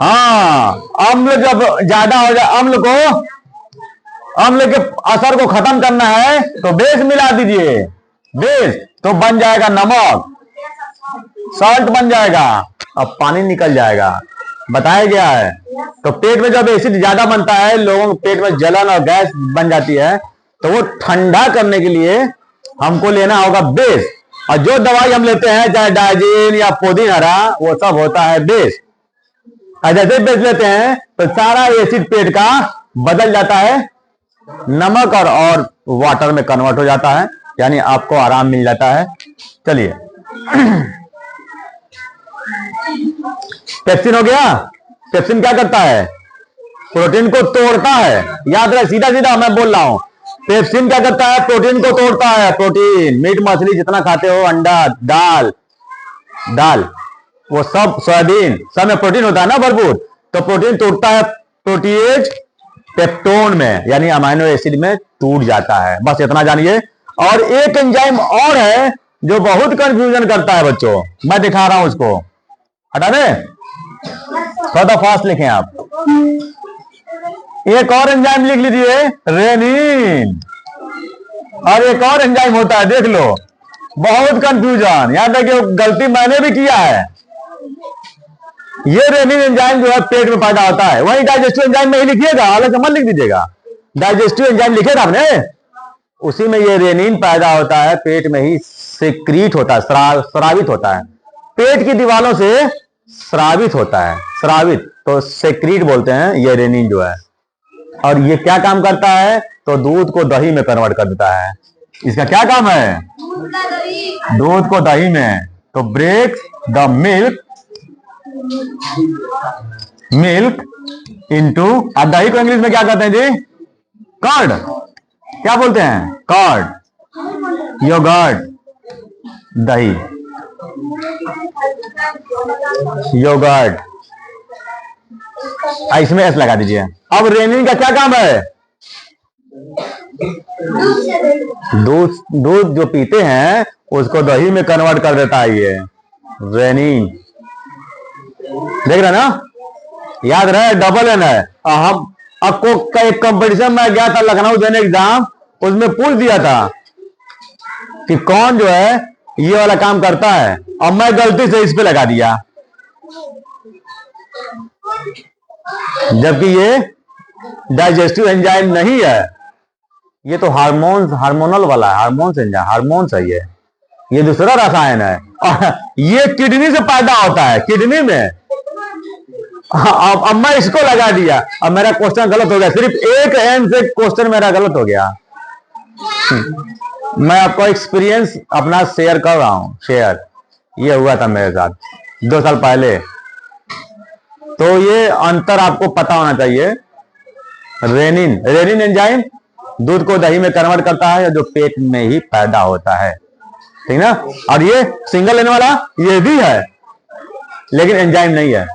Speaker 1: हाँ, अम्ल जब ज्यादा हो जाए, अम्ल के असर को खत्म करना है तो बेस मिला दीजिए। बेस तो बन जाएगा नमक, सॉल्ट बन जाएगा, अब पानी निकल जाएगा, बताया गया है। तो पेट में जब एसिड ज्यादा बनता है, लोगों के पेट में जलन और गैस बन जाती है, तो वो ठंडा करने के लिए हमको लेना होगा बेस। और जो दवाई हम लेते हैं, चाहे डाइजीन या पुदीन हरा, वो सब होता है बेस। और जैसे बेस लेते हैं तो सारा एसिड पेट का बदल जाता है, नमक और वाटर में कन्वर्ट हो जाता है, यानी आपको आराम मिल जाता है। चलिए पेप्सिन हो गया। पेप्सिन क्या करता है? प्रोटीन को तोड़ता है। याद रहे, सीधा सीधा मैं बोल रहा हूं। पेप्सिन क्या करता है? प्रोटीन को तोड़ता है। प्रोटीन, मीट मछली जितना खाते हो, अंडा, दाल, वो सब, सोयाबीन, सब में प्रोटीन होता है ना भरपूर। तो प्रोटीन तोड़ता है, प्रोटीएज पेप्टोन में, यानी अमाइनो एसिड में टूट जाता है। बस इतना जानिए। और एक एंजाइम और है जो बहुत कंफ्यूजन करता है बच्चों, मैं दिखा रहा हूं उसको। हटा दे, थोड़ा फास्ट लिखें आप। एक और एंजाइम लिख लीजिए, रेनिन। और एक और एंजाइम होता है, देख लो, बहुत कंफ्यूजन। याद है कि गलती मैंने भी किया है। ये रेनिन एंजाइम जो है पेट में पैदा होता है, वही डाइजेस्टिव एंजाइम में ही लिखिएगा, अलग से मत लिख दीजिएगा। डाइजेस्टिव एंजाइम लिखेगा आपने, उसी में ये रेनिन पैदा होता है, पेट में ही सेक्रीट होता है, स्रावित होता है, पेट की दीवारों से स्रावित होता है। स्रावित तो सेक्रीट बोलते हैं ये रेनिन जो है। और ये क्या काम करता है? तो दूध को दही में कन्वर्ट कर देता है। इसका क्या काम है? दूध को दही में। तो ब्रेक द मिल्क इनटू, दही को इंग्लिश में क्या कहते हैं जी? कर्ड। क्या बोलते हैं? कर्ड, योगर्ट, दही, योगर्ट, इसमें एस लगा दीजिए। अब रेनिन का क्या काम है? दूध जो पीते हैं उसको दही में कन्वर्ट कर देता है ये रेनिन। देख रहे ना, याद रहे, डबल एन है। हम आपको एक कंपटीशन में गया था लखनऊ देने एग्जाम, उसमें पूछ दिया था कि कौन जो है ये वाला काम करता है, और मैं गलती से इस पे लगा दिया, जबकि ये डाइजेस्टिव एंजाइम नहीं है। ये तो हार्मोनल वाला है, हार्मोन्स है ये दूसरा रसायन है। और ये किडनी से पैदा होता है, किडनी में। अब मैं इसको लगा दिया, अब मेरा क्वेश्चन गलत हो गया, सिर्फ एक एन से क्वेश्चन मेरा गलत हो गया। मैं आपको एक्सपीरियंस अपना शेयर कर रहा हूं, शेयर ये हुआ था मेरे साथ 2 साल पहले। तो ये अंतर आपको पता होना चाहिए। रेनिन एंजाइम दूध को दही में कन्वर्ट करता है, जो पेट में ही पैदा होता है, ठीक ना। और ये सिंगल लेने वाला ये भी है, लेकिन एंजाइम नहीं है,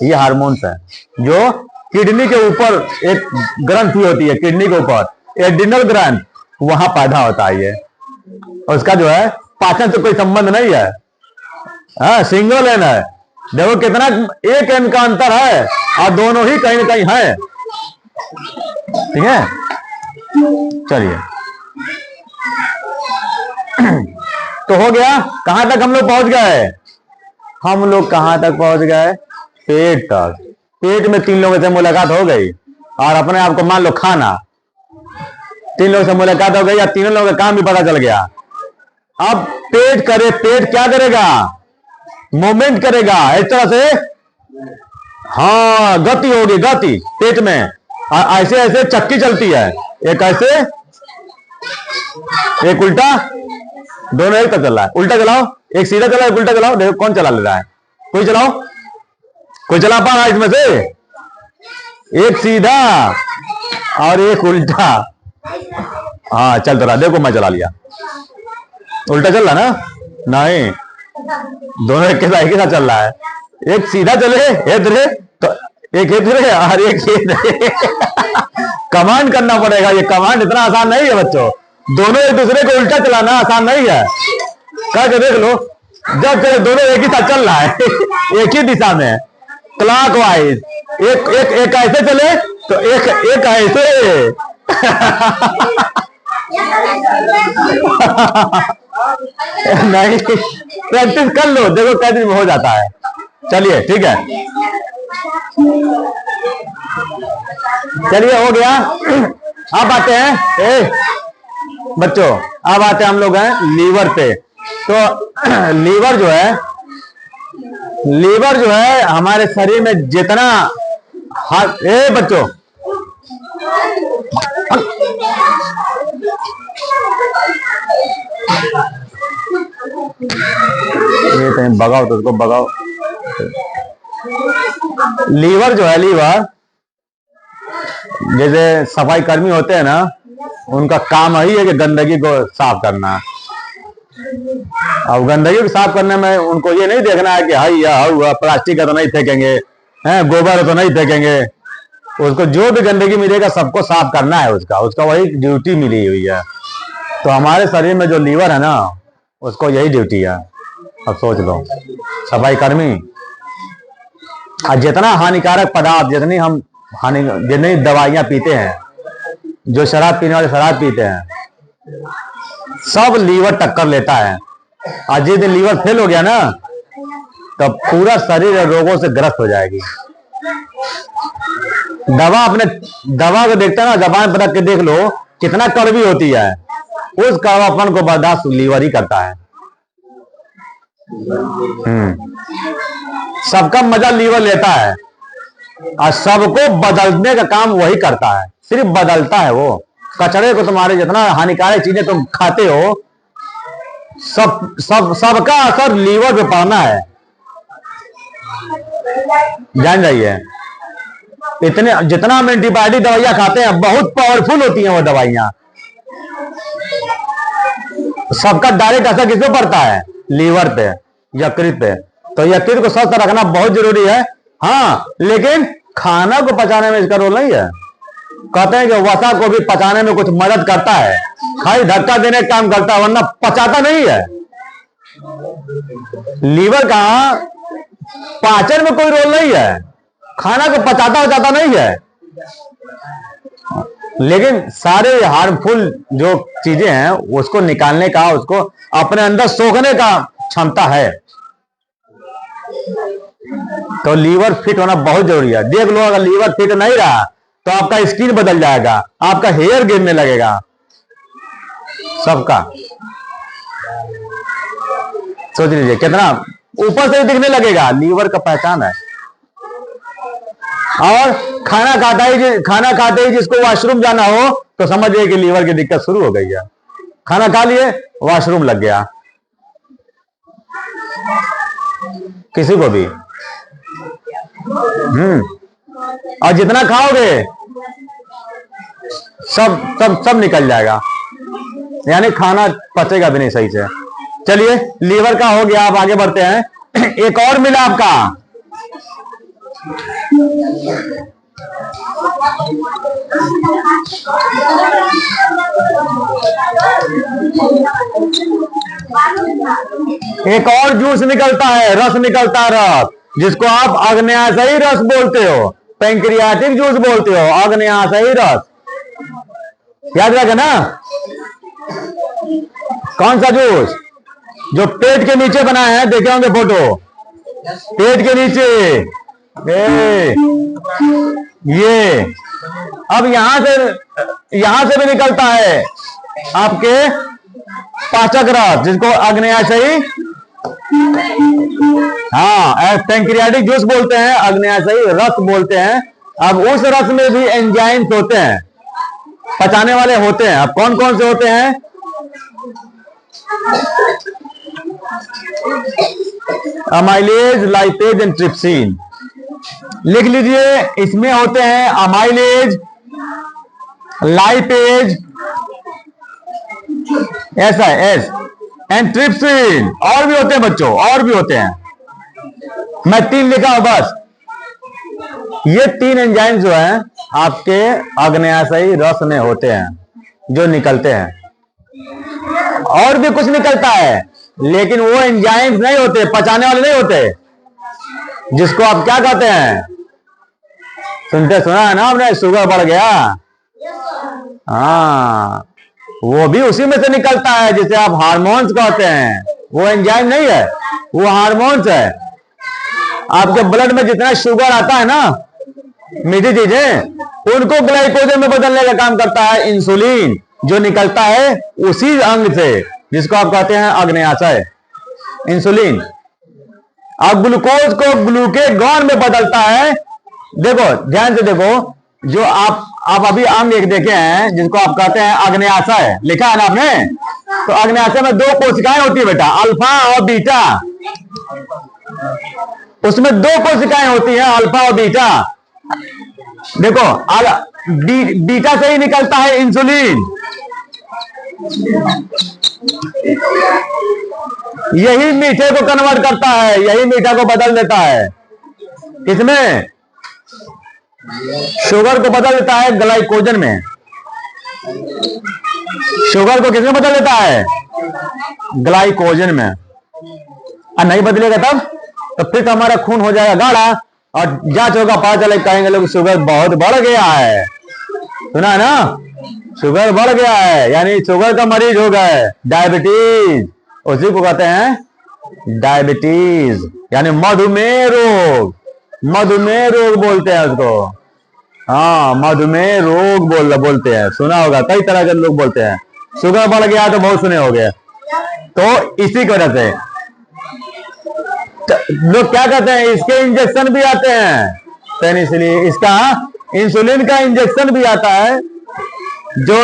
Speaker 1: ये हार्मोन्स है, जो किडनी के ऊपर एक ग्रंथि होती है, किडनी के ऊपर एड्रिनल ग्रंथ, वहां पैदा होता है ये। उसका जो है पाचन से कोई संबंध नहीं है, हाँ, सिंगल एन है। देखो कितना एक एन का अंतर है, और दोनों ही कहीं ना कहीं है, ठीक है। चलिए तो हो गया, कहां तक हम लोग पहुंच गए? हम लोग कहां तक पहुंच गए? पेट तक। पेट में 3 लोगों से मुलाकात हो गई, और अपने आप को मान लो खाना, 3 लोगों से मुलाकात हो गई, या तीनों लोगों का काम भी पता चल गया। अब पेट क्या करेगा? मूवमेंट करेगा, इस तरह से, हाँ, गति होगी, गति पेट में। ऐसे ऐसे चक्की चलती है, एक ऐसे, एक उल्टा, दोनों एक तरफ चल रहा है। उल्टा चलाओ, एक सीधा चलाओ, एक उल्टा चलाओ, देखो कौन चला ले रहा है। कोई चलाओ, कोई चला पा रहा है इसमें से? एक सीधा और एक उल्टा, हाँ चल तो रहा, देखो मैं चला लिया। उल्टा चल रहा ना? नहीं, दोनों एक के साथ चल रहा है। एक सीधा चले इधर, तो एक इधर और एक इधर। कमांड करना पड़ेगा, ये कमांड इतना आसान नहीं है बच्चों। दोनों एक दूसरे को उल्टा चलाना आसान नहीं है। करके देख लो, जब चले दोनों एक ही साथ चल रहा है, एक ही दिशा में, क्लॉकवाइज। एक ऐसे चले तो एक ऐसे। नहीं, प्रैक्टिस कर लो, देखो कैसे हो जाता है। चलिए ठीक है, चलिए हो गया। अब आते हैं बच्चों, अब आते हैं हम लोग हैं लीवर पे। तो लीवर जो है हमारे शरीर में जितना बच्चों, ये कहीं भगाओ तो उसको भगाओ। लीवर जो है, लीवर जैसे सफाई कर्मी होते हैं ना, उनका काम ही है कि गंदगी को साफ करना। अब गंदगी को साफ करने में उनको ये नहीं देखना है कि हाई या हुआ प्लास्टिक का तो नहीं फेंकेंगे, हैं गोबर तो नहीं फेंकेंगे। उसको जो भी गंदगी मिलेगा सबको साफ करना है, उसका वही ड्यूटी मिली हुई है। तो हमारे शरीर में जो लीवर है ना, उसको यही ड्यूटी है। अब सोच लो, सफाई कर्मी, और जितना हानिकारक पदार्थ, जितनी दवाइयां पीते हैं, जो शराब पीने वाले शराब पीते हैं, सब लीवर टक्कर लेता है। आज जिस दिन लीवर फेल हो गया ना, तब पूरा शरीर रोगों से ग्रस्त हो जाएगी। दवा को देखता है ना, जबान पर रख के देख लो कितना कड़वी होती है, उस कड़वापन को बर्दाश्त लीवर ही करता है। सबका मजा लीवर लेता है, और सबको बदलने का काम वही करता है, सिर्फ बदलता है वो। कचरे को, तुम्हारे जितना हानिकारक चीजें तुम खाते हो, सबका असर लीवर पे पड़ना है, जान जाइए। जितना हम एंटीबायोटिक दवाइयां खाते हैं, बहुत पावरफुल होती हैं वो दवाइयां, सबका डायरेक्ट असर किस पे पड़ता है? लीवर पे, यकृत पे। तो यकृत को स्वस्थ रखना बहुत जरूरी है, हाँ, लेकिन खाना को पचाने में इसका रोल नहीं है। कहते हैं कि वसा को भी पचाने में कुछ मदद करता है, खाली धक्का देने का काम करता है, वरना पचाता नहीं है। लीवर का पाचन में कोई रोल नहीं है, खाना को पचाता नहीं है, लेकिन सारे हार्मफुल जो चीजें हैं उसको निकालने का, उसको अपने अंदर सोखने का क्षमता है। तो लीवर फिट होना बहुत जरूरी है। देख लो, अगर लीवर फिट नहीं रहा तो आपका स्किन बदल जाएगा, आपका हेयर गिरने लगेगा सबका। सोच लीजिए कितना ऊपर से दिखने लगेगा। लीवर का पहचान है। और खाना खाते ही जिसको वॉशरूम जाना हो तो समझिए कि लीवर की दिक्कत शुरू हो गई है। खाना खा लिए, वॉशरूम लग गया किसी को भी। और जितना खाओगे सब निकल जाएगा, यानी खाना पचेगा भी नहीं सही से। चलिए, लीवर का हो गया, अब आगे बढ़ते हैं। एक और मिला आपका, एक और जूस निकलता है, रस निकलता है, रस, जिसको आप आग्नेयाशयी रस बोलते हो, पैंक्रियाटिक जूस बोलते हो, आग्नेयाशयी रस। याद रखे ना। कौन सा जूस? जो पेट के नीचे बना है, देखे होंगे फोटो, पेट के नीचे ये। अब यहां से भी निकलता है आपके पाचक रस, जिसको आग्नेयाशयी, हाँ, पैंक्रियाटिक जूस बोलते हैं, आग्नेयाशयी रस बोलते हैं। अब उस रस में भी एंजाइम्स होते हैं, पचाने वाले होते हैं। अब कौन कौन से होते हैं? Amylase, lipase and trypsin. लिख लीजिए, इसमें होते हैं अमाइलेज, लाइपेज, ऐसा है एस, एंड ट्रिप्सिन। और भी होते हैं बच्चों, और भी होते हैं, मैं 3 लिखा हूं बस। ये 3 एंजाइम जो हैं आपके आग्नेयाशयी रस में होते हैं, जो निकलते हैं। और भी कुछ निकलता है, लेकिन वो एंजाइम्स नहीं होते, पचाने वाले नहीं होते, जिसको आप क्या कहते हैं? सुना है ना आपने, शुगर बढ़ गया। हाँ, वो भी उसी में से निकलता है, जिसे आप हार्मोन्स कहते हैं। वो एंजाइम नहीं है, वो हार्मोन्स है। आपके ब्लड में जितना शुगर आता है ना, मीठी चीजें, उनको ग्लाइकोजन में बदलने का काम करता है इंसुलिन, जो निकलता है उसी अंग से, जिसको आप कहते हैं आग्नेयाशय, इंसुलिन। अब ग्लूकोज को ग्लूकेगॉन में बदलता है। देखो, ध्यान से देखो, जो आप अभी अंग एक देखे हैं, जिनको आप कहते हैं आग्नेयाशय, लिखा है ना आपने। तो आग्नेयाशय में 2 कोशिकाएं होती है बेटा, अल्फा और बीटा। उसमें 2 कोशिकाएं होती हैं, अल्फा और बीटा। देखो, बीटा से ही निकलता है इंसुलिन, यही मीठे को कन्वर्ट करता है, यही मीठा को बदल देता है। इसमें शुगर को बदल देता है ग्लाइकोजन में। शुगर को किसमें बदल देता है? ग्लाइकोजन में। और नहीं बदलेगा तब तो फिर हमारा खून हो जाएगा गाढ़ा, और जांच होगा, पता चले, कहेंगे लोग शुगर बहुत बढ़ गया है। सुना है ना, शुगर बढ़ गया है, यानी शुगर का मरीज हो गए, डायबिटीज। उसी को कहते हैं डायबिटीज, यानी मधुमेह रोग। मधुमेह रोग बोलते हैं उसको। हाँ, मधुमेह रोग बोलते हैं, सुना होगा, कई तरह के लोग बोलते हैं। शुगर बढ़ गया तो बहुत सुने होंगे। तो इसी की वजह से लोग क्या कहते हैं, इसके इंजेक्शन भी आते हैं, पेनिसिलिन, इसका इंसुलिन का इंजेक्शन भी आता है, जो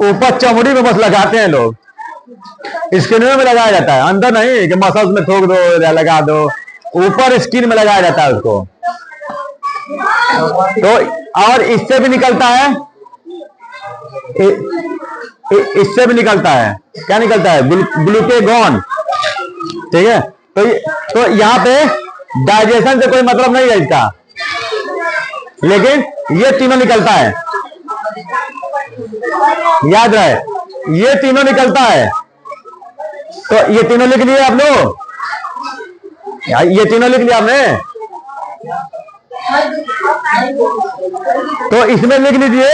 Speaker 1: ऊपर चमड़ी में बस लगाते हैं लोग, स्किन में लगाया जाता है, अंदर नहीं कि मसल्स में थोक दो या लगा दो, ऊपर स्किन में लगाया जाता है उसको। तो और इससे भी निकलता है, इससे भी निकलता है, क्या निकलता है? ग्लूकेगॉन। ठीक है, तो यहां पे डाइजेशन से कोई मतलब नहीं है इसका, लेकिन ये तीनों निकलता है, याद रहे, ये तीनों निकलता है। तो ये तीनों लिख लिए आप लोग, ये तीनों लिख लिया आपने। तो इसमें लिख लीजिए,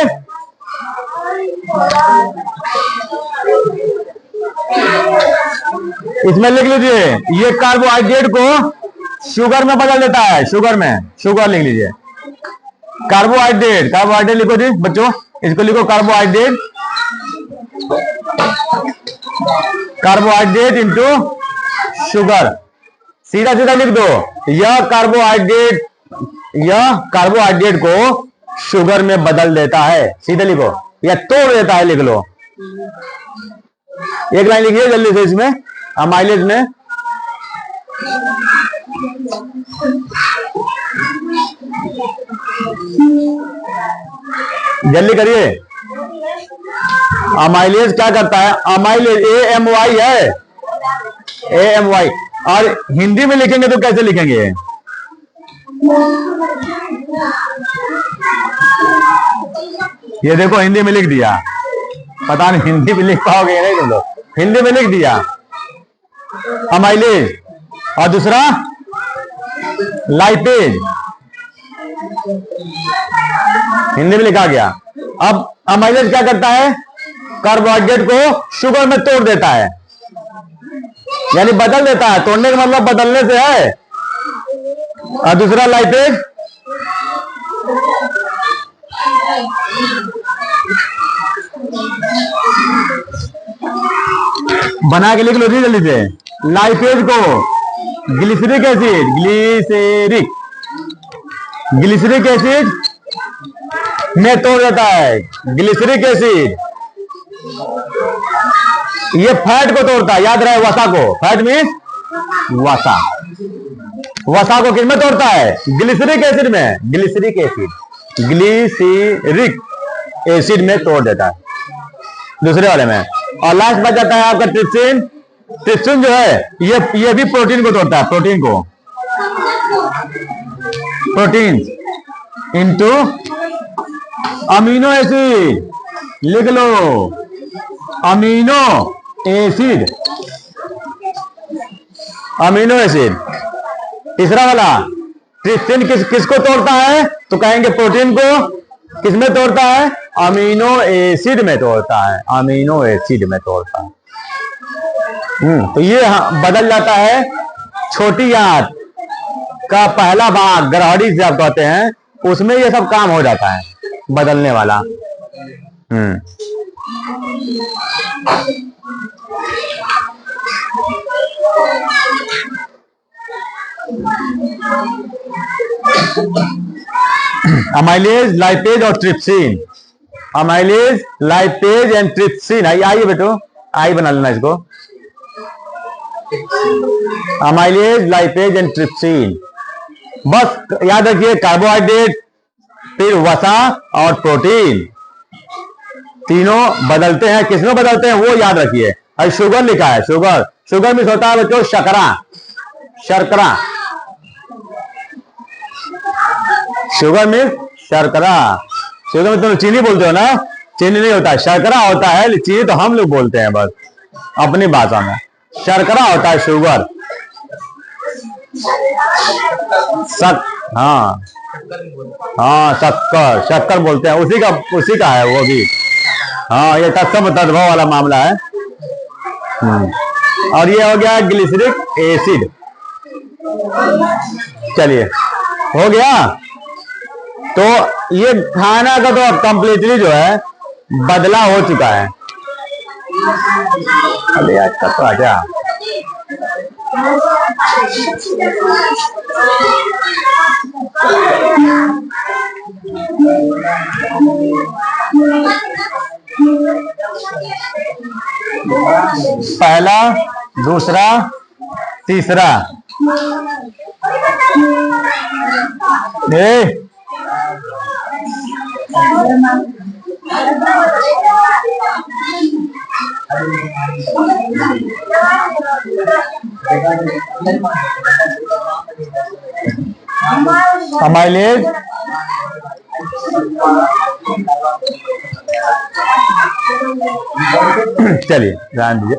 Speaker 1: इसमें लिख लीजिए, ये कार्बोहाइड्रेट को शुगर में बदल देता है, शुगर में, शुगर लिख लीजिए। कार्बोहाइड्रेट, कार्बोहाइड्रेट लिखो जी बच्चों, इसको लिखो कार्बोहाइड्रेट, कार्बोहाइड्रेट इंटू शुगर, सीधा सीधा लिख दो। यह कार्बोहाइड्रेट को शुगर में बदल देता है, सीधे लिखो, या तोड़ देता है, लिख लो। एक लाइन लिखिए जल्दी से इसमें, अमाइलेज में। जल्दी करिए। अमाइलेज क्या करता है? अमाइलेज AMY है, AMY। और हिंदी में लिखेंगे तो कैसे लिखेंगे? ये देखो हिंदी में लिख दिया, पता नहीं हिंदी में लिख पाओगे या नहीं तुम लोग। हिंदी में लिख दिया अमाइलेज, और दूसरा लाइपेज, हिंदी में लिखा गया। अब अमाइलेज क्या करता है? कार्बोहाइड्रेट को शुगर में तोड़ देता है, यानी बदल देता है। तोड़ने का मतलब बदलने से है। और दूसरा लाइपेज, बना के लिख लो जी जल्दी से। लाइपेज को ग्लिसरिक एसिड, ग्लिसरिक एसिड में तोड़ देता है। ग्लिसरिक एसिड ये फैट को तोड़ता है, याद रहे, वसा को। फैट मीन्स वसा, वसा को किस में तोड़ता है? ग्लिसरिक एसिड में, ग्लिसरिक एसिड में तोड़ देता है, दूसरे वाले में। और लास्ट बच जाता है आपका ट्रिप्सिन। ट्रिप्सिन जो है ये भी प्रोटीन को तोड़ता है, प्रोटीन को, प्रोटीन इंटू अमीनो एसिड, लिख लो अमीनो एसिड, अमीनो एसिड। तीसरा वाला ट्रिप्सिन किसको तोड़ता है? तो कहेंगे प्रोटीन को किस में तोड़ता है? अमीनो एसिड में तोड़ता है, अमीनो एसिड में तोड़ता है। तो ये बदल जाता है। छोटी आंत का पहला भाग ग्रहणी से आप कहते हैं, उसमें ये सब काम हो जाता है, बदलने वाला। अमाइलेज, लाइपेज और trypsin, amylase, lipase and trypsin. आइए बेटो, आई बना लेना इसको, अमाइलेज, लाइपेज एंड ट्रिप्सिन। बस याद रखिए, कार्बोहाइड्रेट, फिर वसा और प्रोटीन, तीनों बदलते हैं। किसमें बदलते हैं वो याद रखिए। और शुगर लिखा है, शुगर, शुगर में होता है बच्चों शकरा, शर्करा, शुगर में शर्करा। शुगर में तुम चीनी बोलते हो ना, चीनी नहीं होता है, शर्करा होता है। चीनी तो हम लोग बोलते हैं बस अपनी भाषा में, शर्करा होता है शुगर। हाँ हाँ, शक्कर, शक्कर बोलते हैं, उसी का है वो भी। हाँ, ये तत्सम तद्भव वाला मामला है। और ये हो गया ग्लिसरिक एसिड। चलिए, हो गया। तो ये खाना का तो अब कंप्लीटली जो है बदला हो चुका है। अरे आज तक तो आ गया। पहला, दूसरा, तीसरा। अमाइलेज, चलिए ध्यान दीजिए।